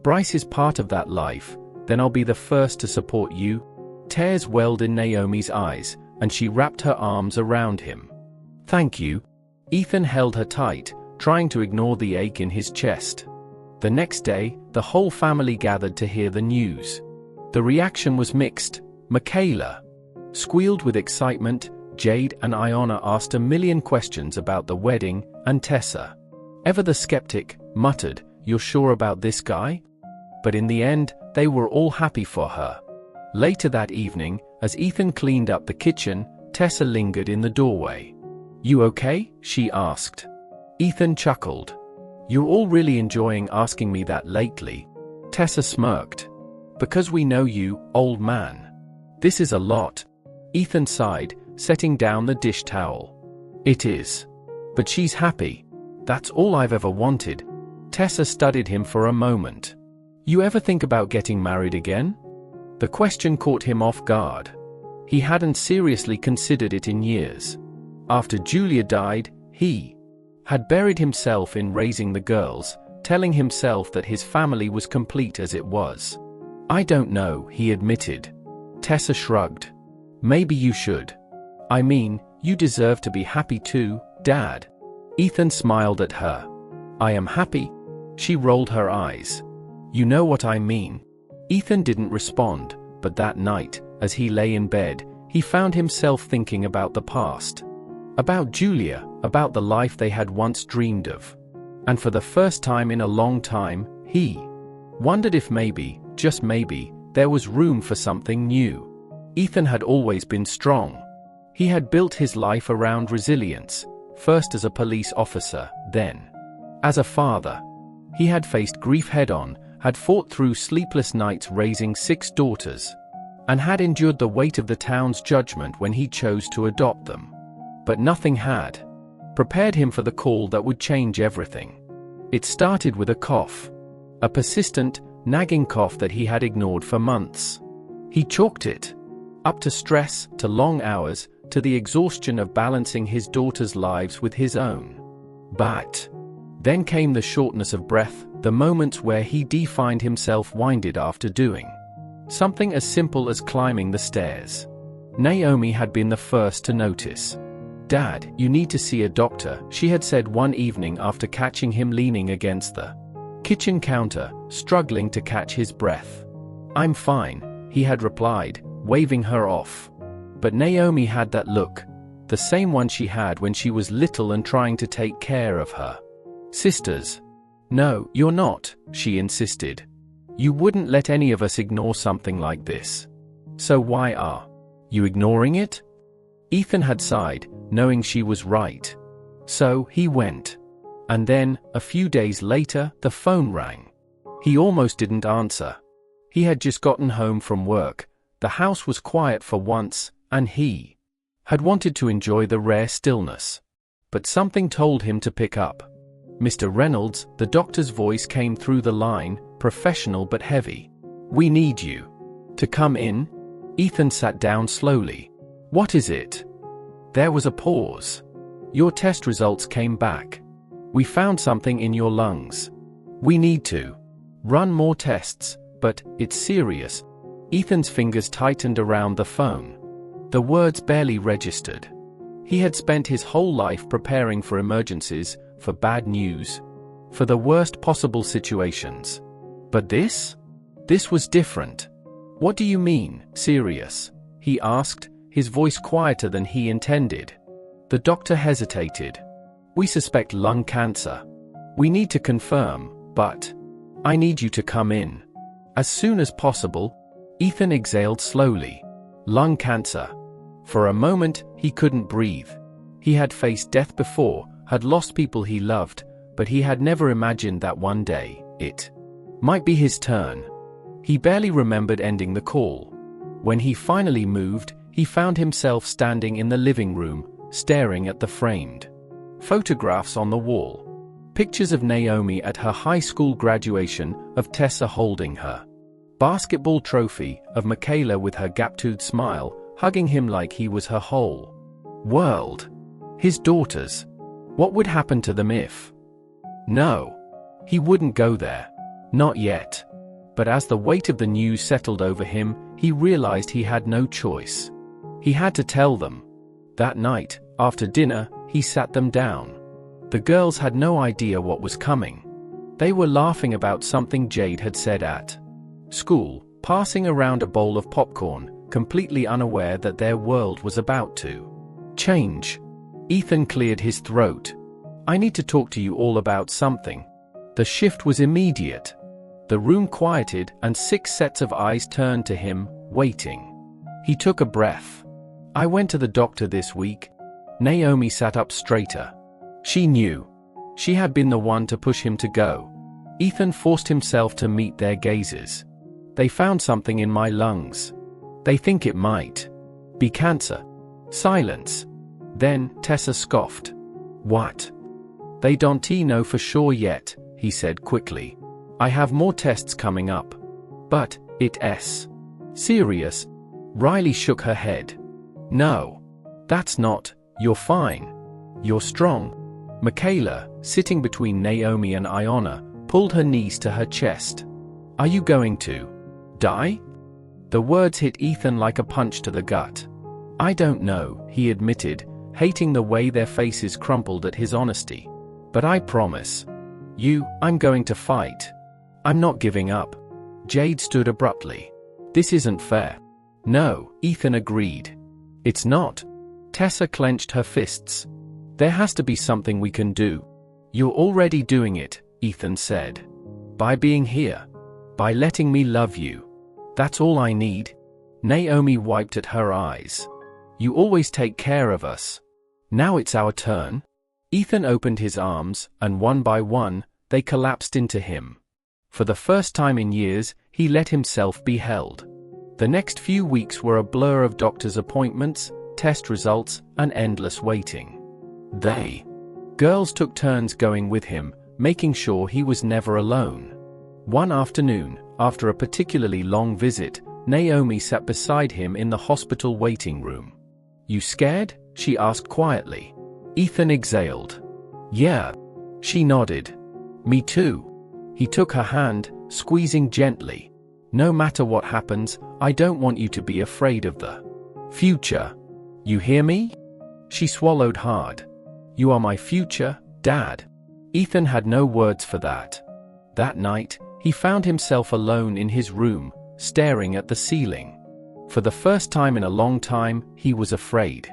Speaker 1: Bryce is part of that life, then I'll be the first to support you." Tears welled in Naomi's eyes, and she wrapped her arms around him. "Thank you." Ethan held her tight, trying to ignore the ache in his chest. The next day, the whole family gathered to hear the news. The reaction was mixed. Michaela squealed with excitement, Jade and Iona asked a million questions about the wedding, and Tessa, ever the skeptic, muttered, "You're sure about this guy?" But in the end, they were all happy for her. Later that evening, as Ethan cleaned up the kitchen, Tessa lingered in the doorway. "You okay?" she asked. Ethan chuckled. "You're all really enjoying asking me that lately." Tessa smirked. "Because we know you, old man. This is a lot." Ethan sighed, setting down the dish towel. "It is. But she's happy. That's all I've ever wanted." Tessa studied him for a moment. "You ever think about getting married again?" The question caught him off guard. He hadn't seriously considered it in years. After Julia died, he had buried himself in raising the girls, telling himself that his family was complete as it was. "I don't know," he admitted. Tessa shrugged. "Maybe you should. I mean, you deserve to be happy too, Dad." Ethan smiled at her. "I am happy." She rolled her eyes. "You know what I mean." Ethan didn't respond, But that night, as he lay in bed, he found himself thinking about the past. About Julia, about the life they had once dreamed of. And for the first time in a long time, he wondered if maybe, just maybe, there was room for something new. Ethan had always been strong. He had built his life around resilience, first as a police officer, then as a father. He had faced grief head-on, had fought through sleepless nights raising 6 daughters, and had endured the weight of the town's judgment when he chose to adopt them. But nothing had prepared him for the call that would change everything. It started with a cough. A persistent, nagging cough that he had ignored for months. He chalked it up to stress, to long hours, to the exhaustion of balancing his daughters' lives with his own. But then came the shortness of breath, the moments where he defined himself winded after doing something as simple as climbing the stairs. Naomi had been the first to notice. "Dad, you need to see a doctor," she had said one evening after catching him leaning against the kitchen counter, struggling to catch his breath. "I'm fine," he had replied, waving her off. But Naomi had that look, the same one she had when she was little and trying to take care of her sisters. "No, you're not," she insisted. "You wouldn't let any of us ignore something like this. So why are you ignoring it?" Ethan had sighed, knowing she was right. So he went. And then, a few days later, the phone rang. He almost didn't answer. He had just gotten home from work, the house was quiet for once, and he had wanted to enjoy the rare stillness. But something told him to pick up. "Mr. Reynolds," the doctor's voice came through the line, professional but heavy. "We need you to come in." Ethan sat down slowly. "What is it?" There was a pause. "Your test results came back. We found something in your lungs. We need to run more tests, but it's serious." Ethan's fingers tightened around the phone. The words barely registered. He had spent his whole life preparing for emergencies, for bad news, for the worst possible situations. But this was different. "What do you mean, serious?" he asked, his voice quieter than he intended. The doctor hesitated. "We suspect lung cancer. We need to confirm, but I need you to come in as soon as possible." Ethan exhaled slowly. Lung cancer. For a moment, he couldn't breathe. He had faced death before, had lost people he loved, but he had never imagined that one day, it might be his turn. He barely remembered ending the call. When he finally moved, he found himself standing in the living room, staring at the framed photographs on the wall. Pictures of Naomi at her high school graduation, of Tessa holding her basketball trophy, of Michaela with her gap-toothed smile, hugging him like he was her whole world. His daughters. What would happen to them if? No. He wouldn't go there. Not yet. But as the weight of the news settled over him, he realized he had no choice. He had to tell them. That night, after dinner, he sat them down. The girls had no idea what was coming. They were laughing about something Jade had said at school, passing around a bowl of popcorn, completely unaware that their world was about to change. Ethan cleared his throat. "I need to talk to you all about something." The shift was immediate. The room quieted and 6 sets of eyes turned to him, waiting. He took a breath. "I went to the doctor this week." Naomi sat up straighter. She knew. She had been the one to push him to go. Ethan forced himself to meet their gazes. "They found something in my lungs. They think it might be cancer." Silence. Then, Tessa scoffed. "What?" "They don't know for sure yet," he said quickly. "I have more tests coming up. But, it's serious." Riley shook her head. "No. That's not, you're fine. You're strong." Michaela, sitting between Naomi and Iona, pulled her knees to her chest. "Are you going to die?" The words hit Ethan like a punch to the gut. "I don't know," he admitted, hating the way their faces crumpled at his honesty. "But I promise you, I'm going to fight. I'm not giving up." Jade stood abruptly. This isn't fair. No, Ethan agreed. It's not. Tessa clenched her fists. There has to be something we can do. You're already doing it, Ethan said. By being here. By letting me love you. That's all I need. Naomi wiped at her eyes. You always take care of us. Now it's our turn. Ethan opened his arms, and one by one, they collapsed into him. For the first time in years, he let himself be held. The next few weeks were a blur of doctor's appointments, test results, and endless waiting. Girls took turns going with him, making sure he was never alone. One afternoon, after a particularly long visit, Naomi sat beside him in the hospital waiting room. You scared? She asked quietly. Ethan exhaled. Yeah. She nodded. Me too. He took her hand, squeezing gently. No matter what happens, I don't want you to be afraid of the future. You hear me? She swallowed hard. You are my future, Dad. Ethan had no words for that. That night, he found himself alone in his room, staring at the ceiling. For the first time in a long time, he was afraid.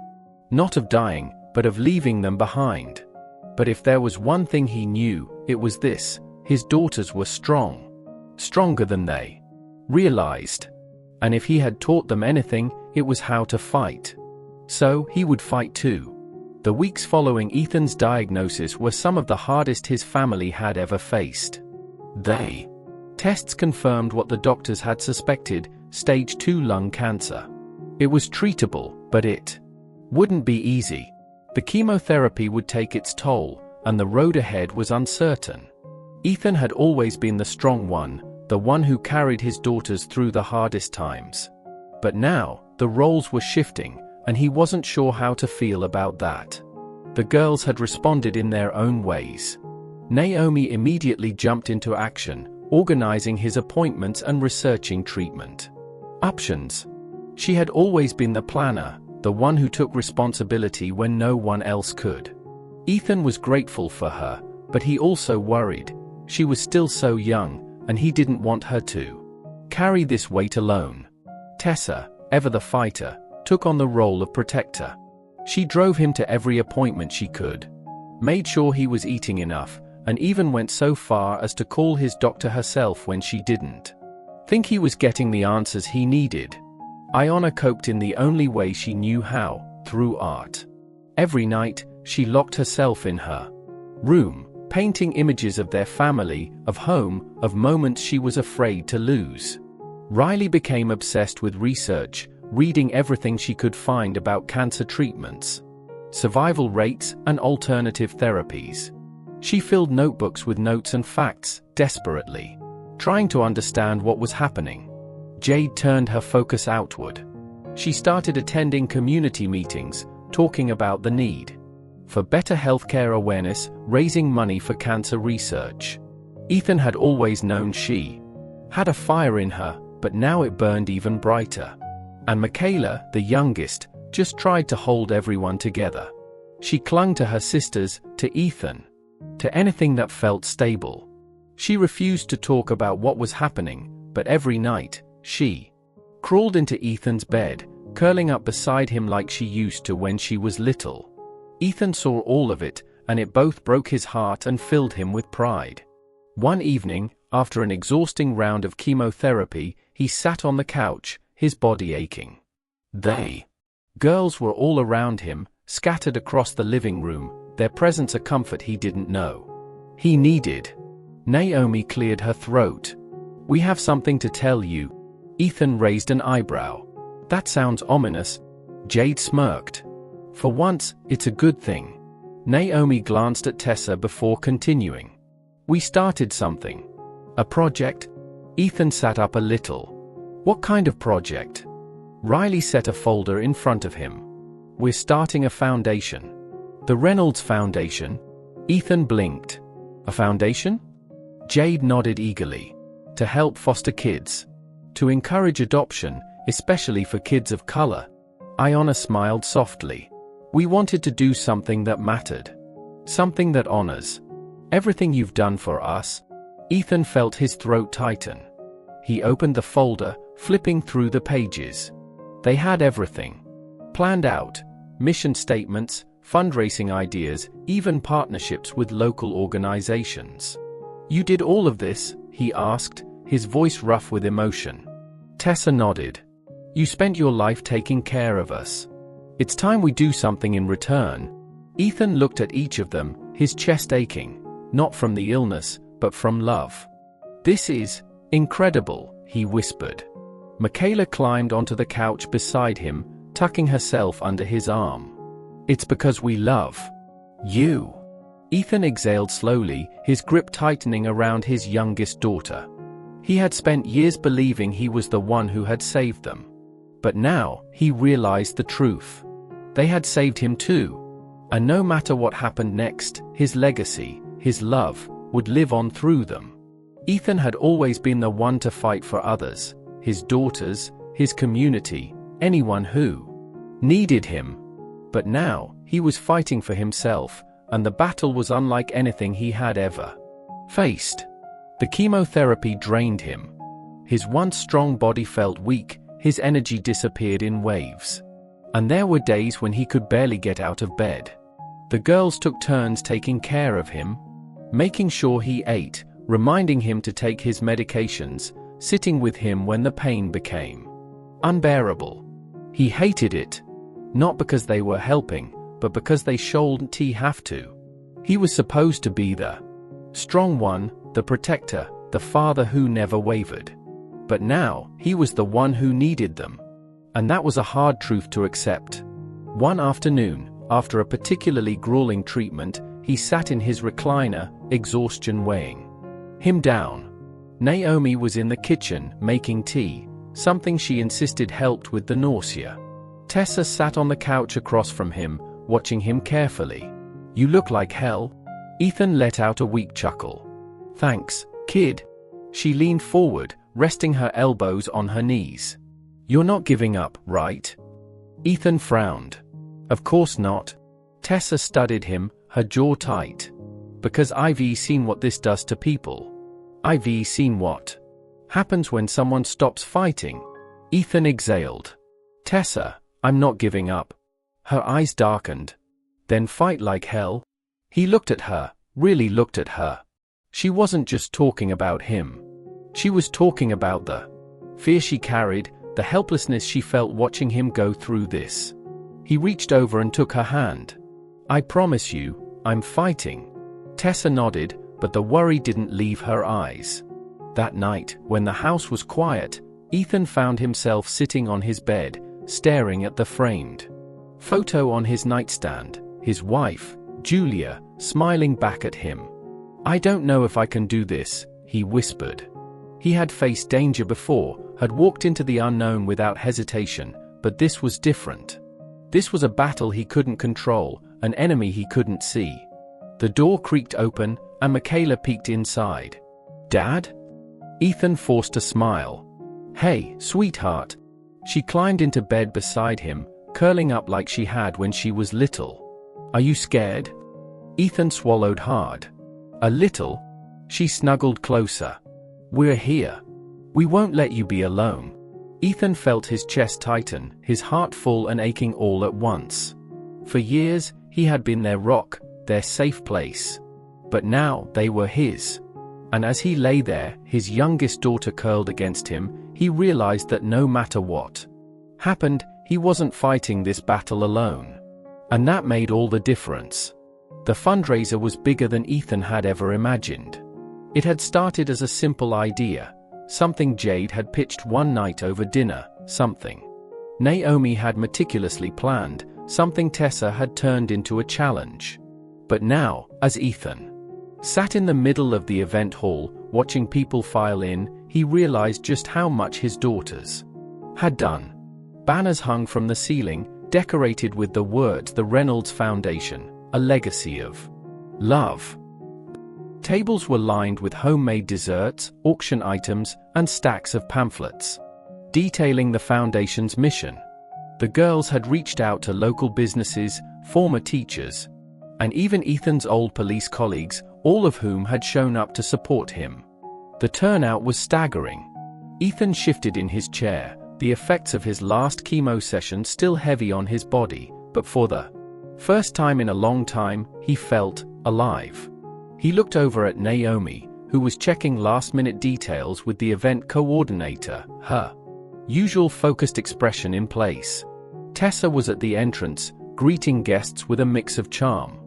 Speaker 1: Not of dying, but of leaving them behind. But if there was one thing he knew, it was this: his daughters were strong. Stronger than they realized. And if he had taught them anything, it was how to fight. So, he would fight too. The weeks following Ethan's diagnosis were some of the hardest his family had ever faced. Tests confirmed what the doctors had suspected: stage 2 lung cancer. It was treatable, but it wouldn't be easy. The chemotherapy would take its toll, and the road ahead was uncertain. Ethan had always been the strong one, the one who carried his daughters through the hardest times. But now, the roles were shifting, and he wasn't sure how to feel about that. The girls had responded in their own ways. Naomi immediately jumped into action, organizing his appointments and researching treatment options. She had always been the planner, the one who took responsibility when no one else could. Ethan was grateful for her, but he also worried. She was still so young, and he didn't want her to carry this weight alone. Tessa, ever the fighter, took on the role of protector. She drove him to every appointment she could, made sure he was eating enough, and even went so far as to call his doctor herself when she didn't think he was getting the answers he needed. Iona coped in the only way she knew how, through art. Every night, she locked herself in her room, painting images of their family, of home, of moments she was afraid to lose. Riley became obsessed with research, reading everything she could find about cancer treatments, survival rates, and alternative therapies. She filled notebooks with notes and facts, desperately trying to understand what was happening. Jade turned her focus outward. She started attending community meetings, talking about the need for better healthcare awareness, raising money for cancer research. Ethan had always known she had a fire in her, but now it burned even brighter. And Michaela, the youngest, just tried to hold everyone together. She clung to her sisters, to Ethan, to anything that felt stable. She refused to talk about what was happening, but every night, she crawled into Ethan's bed, curling up beside him like she used to when she was little. Ethan saw all of it, and it both broke his heart and filled him with pride. One evening, after an exhausting round of chemotherapy, he sat on the couch, his body aching. Girls were all around him, scattered across the living room, their presence a comfort he didn't know he needed. Naomi cleared her throat. We have something to tell you. Ethan raised an eyebrow. That sounds ominous. Jade smirked. For once, it's a good thing. Naomi glanced at Tessa before continuing. We started something. A project? Ethan sat up a little. What kind of project? Riley set a folder in front of him. We're starting a foundation. The Reynolds Foundation? Ethan blinked. A foundation? Jade nodded eagerly. To help foster kids. To encourage adoption, especially for kids of color. Iona smiled softly. We wanted to do something that mattered. Something that honors everything you've done for us. Ethan felt his throat tighten. He opened the folder, flipping through the pages. They had everything planned out: mission statements, fundraising ideas, even partnerships with local organizations. "You did all of this?" he asked, his voice rough with emotion. Tessa nodded. "You spent your life taking care of us. It's time we do something in return." Ethan looked at each of them, his chest aching, not from the illness, but from love. "This is incredible," he whispered. Michaela climbed onto the couch beside him, tucking herself under his arm. "It's because we love you." Ethan exhaled slowly, his grip tightening around his youngest daughter. He had spent years believing he was the one who had saved them. But now, he realized the truth. They had saved him too. And no matter what happened next, his legacy, his love, would live on through them. Ethan had always been the one to fight for others, his daughters, his community, anyone who needed him. But now, he was fighting for himself, and the battle was unlike anything he had ever faced. The chemotherapy drained him. His once strong body felt weak, his energy disappeared in waves. And there were days when he could barely get out of bed. The girls took turns taking care of him, making sure he ate, reminding him to take his medications, sitting with him when the pain became unbearable. He hated it. Not because they were helping, but because they shouldn't have to. He was supposed to be the strong one, the protector, the father who never wavered. But now, he was the one who needed them. And that was a hard truth to accept. One afternoon, after a particularly grueling treatment, he sat in his recliner, exhaustion weighing him down. Naomi was in the kitchen, making tea, something she insisted helped with the nausea. Tessa sat on the couch across from him, watching him carefully. "You look like hell." Ethan let out a weak chuckle. "Thanks, kid." She leaned forward, resting her elbows on her knees. "You're not giving up, right?" Ethan frowned. "Of course not." Tessa studied him, her jaw tight. "Because I've seen what this does to people. I've seen what happens when someone stops fighting." Ethan exhaled. "Tessa, I'm not giving up." Her eyes darkened. "Then fight like hell." He looked at her, really looked at her. She wasn't just talking about him. She was talking about the fear she carried, the helplessness she felt watching him go through this. He reached over and took her hand. "I promise you, I'm fighting." Tessa nodded, but the worry didn't leave her eyes. That night, when the house was quiet, Ethan found himself sitting on his bed, staring at the framed photo on his nightstand, his wife, Julia, smiling back at him. "I don't know if I can do this," he whispered. He had faced danger before, had walked into the unknown without hesitation, but this was different. This was a battle he couldn't control, an enemy he couldn't see. The door creaked open, and Michaela peeked inside. "Dad?" Ethan forced a smile. "Hey, sweetheart." She climbed into bed beside him, curling up like she had when she was little. "Are you scared?" Ethan swallowed hard. "A little." She snuggled closer. "We're here. We won't let you be alone." Ethan felt his chest tighten, his heart full and aching all at once. For years, he had been their rock, their safe place. But now, they were his. And as he lay there, his youngest daughter curled against him, he realized that no matter what happened, he wasn't fighting this battle alone. And that made all the difference. The fundraiser was bigger than Ethan had ever imagined. It had started as a simple idea, something Jade had pitched one night over dinner, something Naomi had meticulously planned, something Tessa had turned into a challenge. But now, as Ethan sat in the middle of the event hall, watching people file in, he realized just how much his daughters had done. Banners hung from the ceiling, decorated with the words "The Reynolds Foundation, a legacy of love." Tables were lined with homemade desserts, auction items, and stacks of pamphlets detailing the foundation's mission. The girls had reached out to local businesses, former teachers, and even Ethan's old police colleagues, all of whom had shown up to support him. The turnout was staggering. Ethan shifted in his chair, the effects of his last chemo session still heavy on his body, but for the first time in a long time, he felt alive. He looked over at Naomi, who was checking last-minute details with the event coordinator, her usual focused expression in place. Tessa was at the entrance, greeting guests with a mix of charm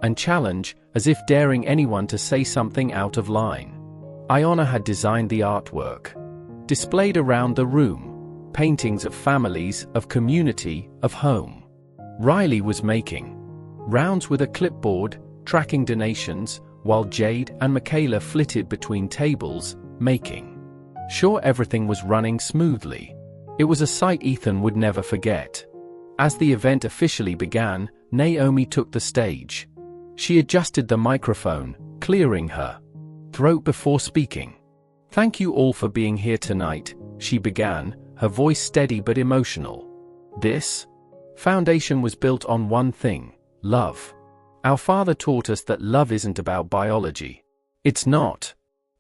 Speaker 1: and challenge, as if daring anyone to say something out of line. Iona had designed the artwork, displayed around the room, paintings of families, of community, of home. Riley was making rounds with a clipboard, tracking donations, while Jade and Michaela flitted between tables, making sure everything was running smoothly. It was a sight Ethan would never forget. As the event officially began, Naomi took the stage. She adjusted the microphone, clearing her throat before speaking. "Thank you all for being here tonight," she began, her voice steady but emotional. "This foundation was built on one thing: love. Our father taught us that love isn't about biology. It's not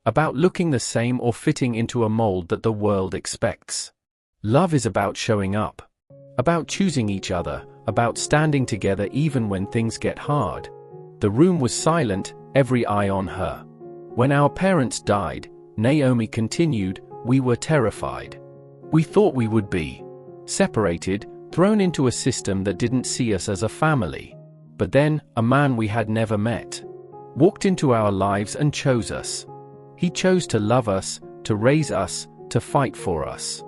Speaker 1: about looking the same or fitting into a mold that the world expects. Love is about showing up, about choosing each other, about standing together even when things get hard." The room was silent, every eye on her. "When our parents died," Naomi continued, "we were terrified. We thought we would be separated, thrown into a system that didn't see us as a family. But then, a man we had never met walked into our lives and chose us. He chose to love us, to raise us, to fight for us.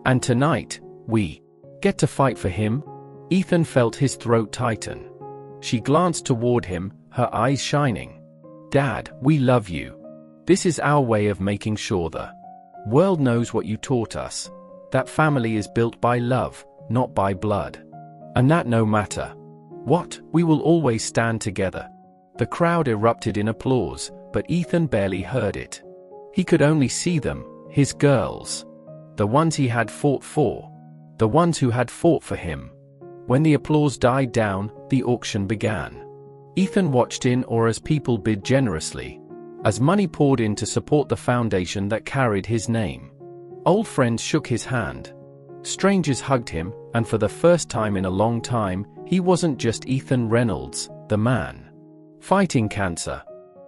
Speaker 1: And tonight, we get to fight for him." Ethan felt his throat tighten. She glanced toward him, her eyes shining. "Dad, we love you. This is our way of making sure the world knows what you taught us. That family is built by love, not by blood. And that no matter what, we will always stand together." The crowd erupted in applause, but Ethan barely heard it. He could only see them, his girls. The ones he had fought for. The ones who had fought for him. When the applause died down, the auction began. Ethan watched in awe as people bid generously, as money poured in to support the foundation that carried his name. Old friends shook his hand. Strangers hugged him, and for the first time in a long time, he wasn't just Ethan Reynolds, the man fighting cancer.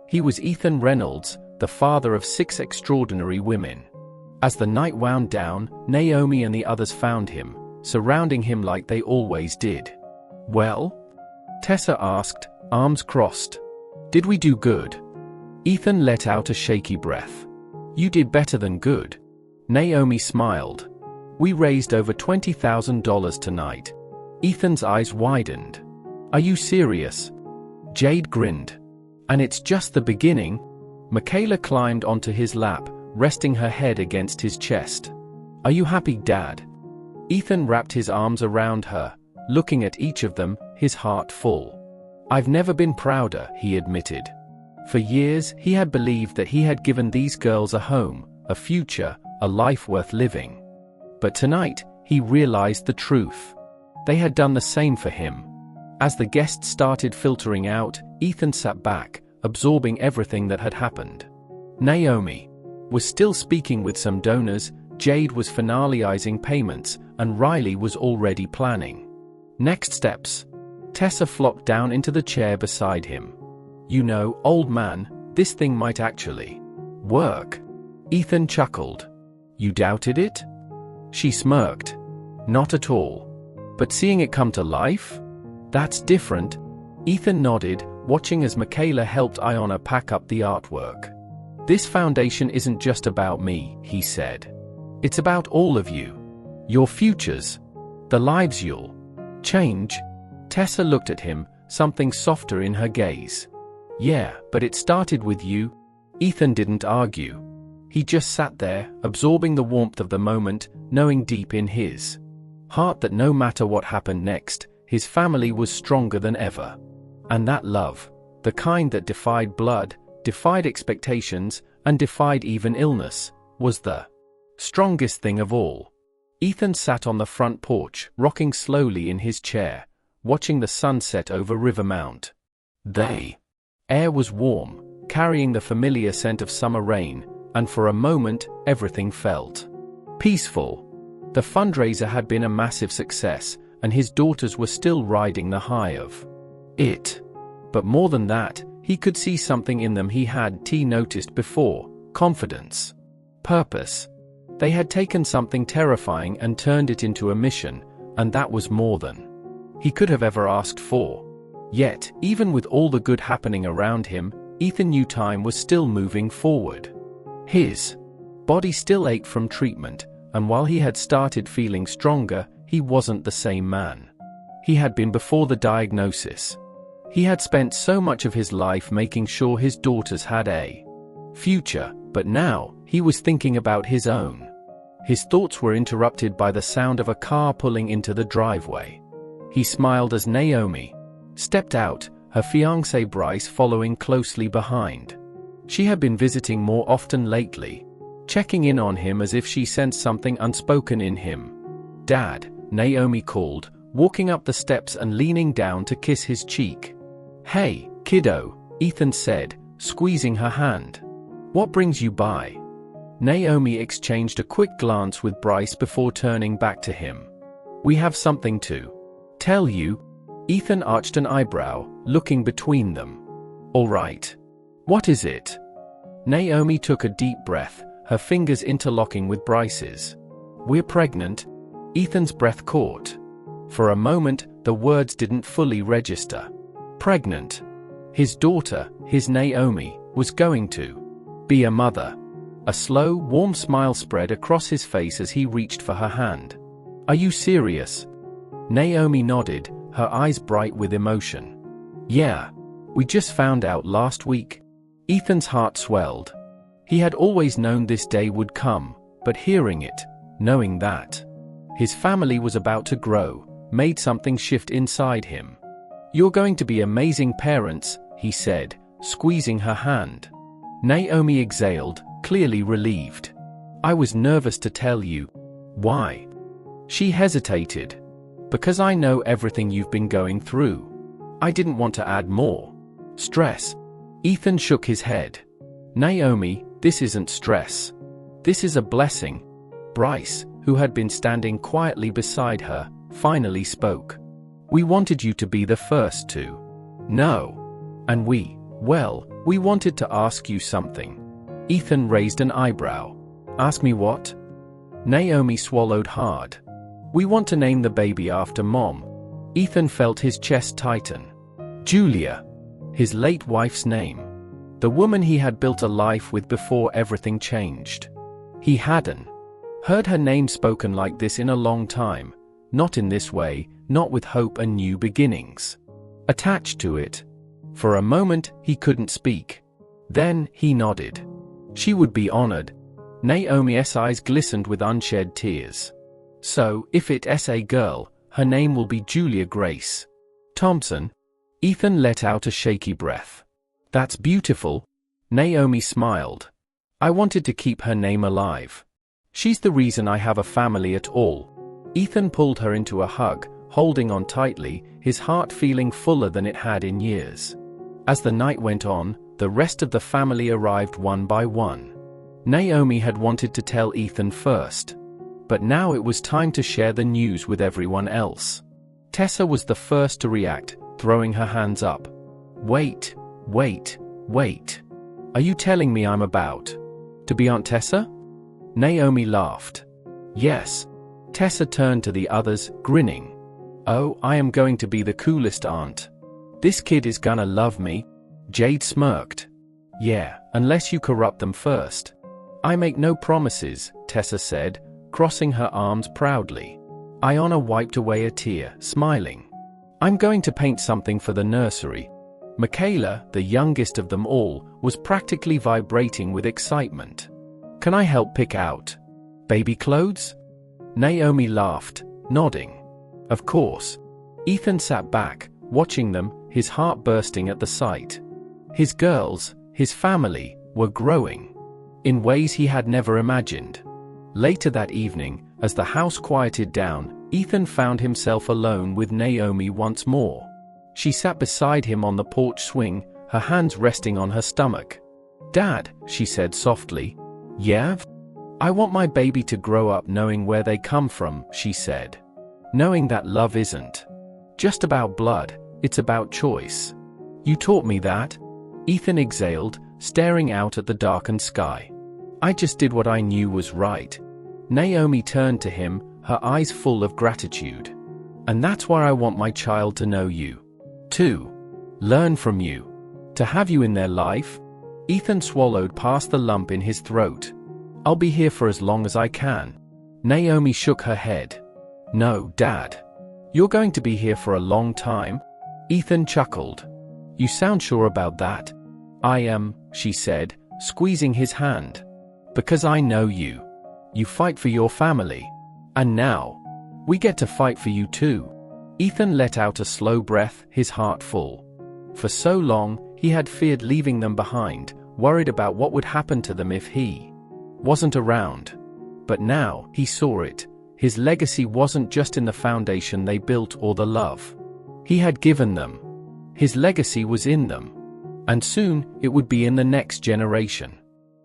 Speaker 1: He was Ethan Reynolds, the father of 6 extraordinary women. As the night wound down, Naomi and the others found him, surrounding him like they always did. "Well?" Tessa asked, arms crossed. "Did we do good?" Ethan let out a shaky breath. "You did better than good." Naomi smiled. "We raised over $20,000 tonight." Ethan's eyes widened. "Are you serious?" Jade grinned. "And it's just the beginning." Michaela climbed onto his lap, resting her head against his chest. "Are you happy, Dad?" Ethan wrapped his arms around her, looking at each of them, his heart full. "I've never been prouder," he admitted. For years, he had believed that he had given these girls a home, a future, a life worth living. But tonight, he realized the truth. They had done the same for him. As the guests started filtering out, Ethan sat back, absorbing everything that had happened. Naomi was still speaking with some donors, Jade was finalizing payments, and Riley was already planning next steps. Tessa flopped down into the chair beside him. "You know, old man, this thing might actually work." Ethan chuckled. "You doubted it?" She smirked. "Not at all. But seeing it come to life? That's different." Ethan nodded, watching as Michaela helped Iona pack up the artwork. "This foundation isn't just about me," he said. "It's about all of you. Your futures. The lives you'll change." Tessa looked at him, something softer in her gaze. "Yeah, but it started with you." Ethan didn't argue. He just sat there, absorbing the warmth of the moment, knowing deep in his heart that no matter what happened next, his family was stronger than ever. And that love, the kind that defied blood, defied expectations, and defied even illness, was the strongest thing of all. Ethan sat on the front porch, rocking slowly in his chair, watching the sunset over Rivermount. The air was warm, carrying the familiar scent of summer rain, and for a moment, everything felt Peaceful. The fundraiser had been a massive success, and his daughters were still riding the high of it. But more than that, he could see something in them he hadn't noticed before: confidence. Purpose. They had taken something terrifying and turned it into a mission, and that was more than he could have ever asked for. Yet, even with all the good happening around him, Ethan knew time was still moving forward. His body still ached from treatment, and while he had started feeling stronger, he wasn't the same man he had been before the diagnosis. He had spent so much of his life making sure his daughters had a future, but now, he was thinking about his own. His thoughts were interrupted by the sound of a car pulling into the driveway. He smiled as Naomi stepped out, her fiancé Bryce following closely behind. She had been visiting more often lately, checking in on him as if she sensed something unspoken in him. "Dad," Naomi called, walking up the steps and leaning down to kiss his cheek. "Hey, kiddo," Ethan said, squeezing her hand. "What brings you by?" Naomi exchanged a quick glance with Bryce before turning back to him. "We have something to tell you." Ethan arched an eyebrow, looking between them. "All right. What is it?" Naomi took a deep breath, her fingers interlocking with Bryce's. "We're pregnant." Ethan's breath caught. For a moment, the words didn't fully register. Pregnant. His daughter, his Naomi, was going to be a mother. A slow, warm smile spread across his face as he reached for her hand. "Are you serious?" Naomi nodded, her eyes bright with emotion. "Yeah. We just found out last week." Ethan's heart swelled. He had always known this day would come, but hearing it, knowing that his family was about to grow, made something shift inside him. "You're going to be amazing parents," he said, squeezing her hand. Naomi exhaled, clearly relieved. "I was nervous to tell you." "Why?" She hesitated. "Because I know everything you've been going through. I didn't want to add more stress." Ethan shook his head. "Naomi, this isn't stress. This is a blessing." Bryce, who had been standing quietly beside her, finally spoke. "We wanted you to be the first to know. And we wanted to ask you something." Ethan raised an eyebrow. "Ask me what?" Naomi swallowed hard. "We want to name the baby after Mom." Ethan felt his chest tighten. Julia. His late wife's name. The woman he had built a life with before everything changed. He hadn't heard her name spoken like this in a long time. Not in this way, not with hope and new beginnings attached to it. For a moment, he couldn't speak. Then, he nodded. She would be honored. Naomi's eyes glistened with unshed tears. "So, if it's a girl, her name will be Julia Grace Thompson." Ethan let out a shaky breath. "That's beautiful." Naomi smiled. "I wanted to keep her name alive. She's the reason I have a family at all." Ethan pulled her into a hug, holding on tightly, his heart feeling fuller than it had in years. As the night went on, the rest of the family arrived one by one. Naomi had wanted to tell Ethan first. But now it was time to share the news with everyone else. Tessa was the first to react, throwing her hands up. Wait. Are you telling me I'm about to be Aunt Tessa?" Naomi laughed. "Yes." Tessa turned to the others, grinning. "Oh, I am going to be the coolest aunt. This kid is gonna love me." Jade smirked. "Yeah, unless you corrupt them first." "I make no promises," Tessa said, crossing her arms proudly. Iona wiped away a tear, smiling. "I'm going to paint something for the nursery." Michaela, the youngest of them all, was practically vibrating with excitement. "Can I help pick out baby clothes?" Naomi laughed, nodding. "Of course." Ethan sat back, watching them, his heart bursting at the sight. His girls, his family, were growing in ways he had never imagined. Later that evening, as the house quieted down, Ethan found himself alone with Naomi once more. She sat beside him on the porch swing, her hands resting on her stomach. "Dad," she said softly. "Yeah?" I want my baby to grow up knowing where they come from, she said. Knowing that love isn't just about blood, it's about choice. You taught me that? Ethan exhaled, staring out at the darkened sky. I just did what I knew was right. Naomi turned to him, her eyes full of gratitude. And that's why I want my child to know you. To learn from you. To have you in their life? Ethan swallowed past the lump in his throat. I'll be here for as long as I can. Naomi shook her head. No, Dad. You're going to be here for a long time? Ethan chuckled. You sound sure about that. I am, she said, squeezing his hand. Because I know you. You fight for your family. And now, we get to fight for you too. Ethan let out a slow breath, his heart full. For so long, he had feared leaving them behind, worried about what would happen to them if he wasn't around. But now, he saw it. His legacy wasn't just in the foundation they built or the love he had given them. His legacy was in them. And soon, it would be in the next generation.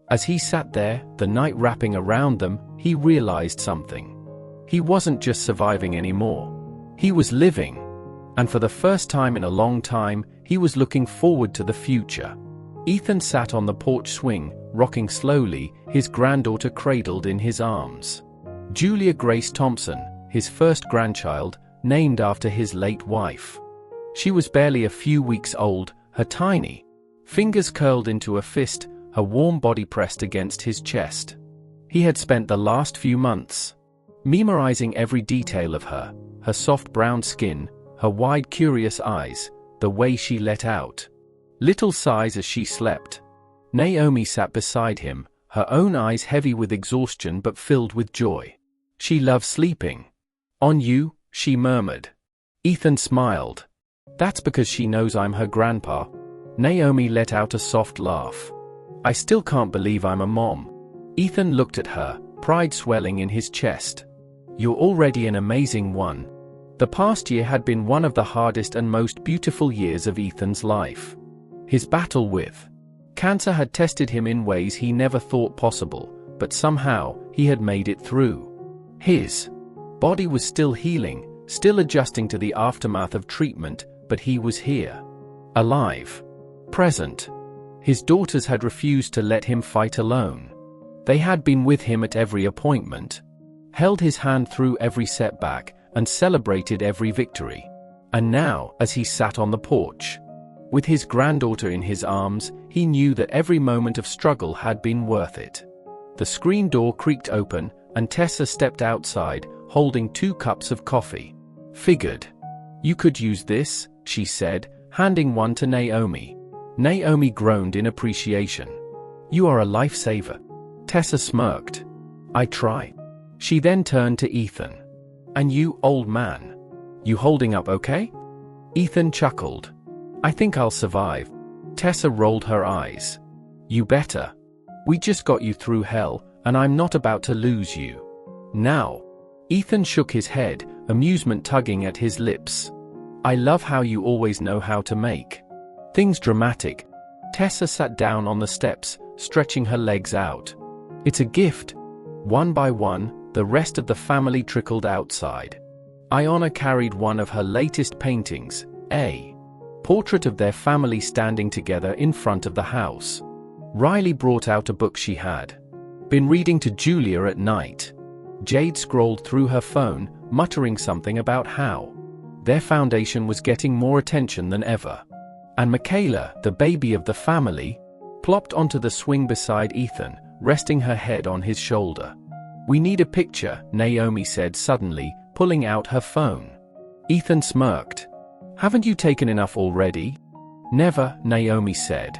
Speaker 1: As he sat there, the night wrapping around them, he realized something. He wasn't just surviving anymore. He was living. And for the first time in a long time, he was looking forward to the future. Ethan sat on the porch swing, rocking slowly, his granddaughter cradled in his arms. Julia Grace Thompson, his first grandchild, named after his late wife. She was barely a few weeks old, her tiny fingers curled into a fist, her warm body pressed against his chest. He had spent the last few months memorizing every detail of her soft brown skin, her wide curious eyes, the way she let out little sighs as she slept. Naomi sat beside him, her own eyes heavy with exhaustion but filled with joy. She loves sleeping. On you, she murmured. Ethan smiled. That's because she knows I'm her grandpa. Naomi let out a soft laugh. I still can't believe I'm a mom. Ethan looked at her, pride swelling in his chest. You're already an amazing one. The past year had been one of the hardest and most beautiful years of Ethan's life. His battle with cancer had tested him in ways he never thought possible, but somehow, he had made it through. His body was still healing, still adjusting to the aftermath of treatment, but he was here. Alive. Present. His daughters had refused to let him fight alone. They had been with him at every appointment, held his hand through every setback, and celebrated every victory. And now, as he sat on the porch, with his granddaughter in his arms, he knew that every moment of struggle had been worth it. The screen door creaked open, and Tessa stepped outside, holding 2 cups of coffee. Figured you could use this, she said, handing one to Naomi. Naomi groaned in appreciation. You are a lifesaver. Tessa smirked. I try. She then turned to Ethan. And you, old man? You holding up okay? Ethan chuckled. I think I'll survive. Tessa rolled her eyes. You better. We just got you through hell, and I'm not about to lose you. Now. Ethan shook his head, amusement tugging at his lips. I love how you always know how to make things dramatic. Tessa sat down on the steps, stretching her legs out. It's a gift. One by one, the rest of the family trickled outside. Iona carried one of her latest paintings, a portrait of their family standing together in front of the house. Riley brought out a book she had been reading to Julia at night. Jade scrolled through her phone, muttering something about how their foundation was getting more attention than ever. And Michaela, the baby of the family, plopped onto the swing beside Ethan, resting her head on his shoulder. We need a picture, Naomi said suddenly, pulling out her phone. Ethan smirked. Haven't you taken enough already? Never, Naomi said.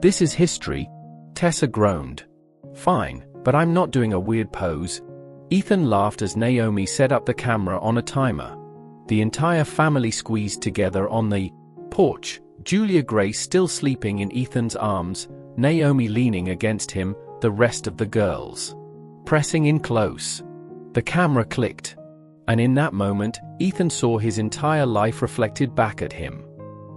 Speaker 1: This is history. Tessa groaned. Fine, but I'm not doing a weird pose. Ethan laughed as Naomi set up the camera on a timer. The entire family squeezed together on the porch, Julia Grace still sleeping in Ethan's arms, Naomi leaning against him, the rest of the girls pressing in close. The camera clicked. And in that moment, Ethan saw his entire life reflected back at him.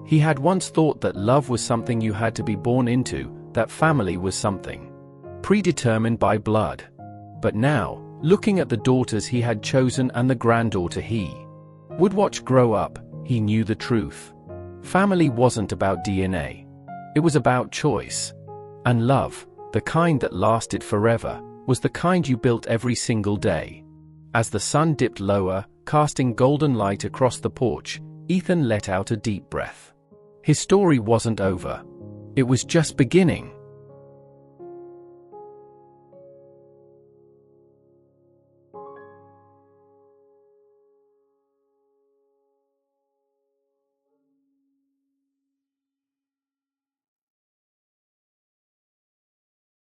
Speaker 1: He had once thought that love was something you had to be born into, that family was something predetermined by blood. But now, looking at the daughters he had chosen and the granddaughter he would watch grow up, he knew the truth. Family wasn't about DNA. It was about choice. And love, the kind that lasted forever, was the kind you built every single day. As the sun dipped lower, casting golden light across the porch, Ethan let out a deep breath. His story wasn't over. It was just beginning.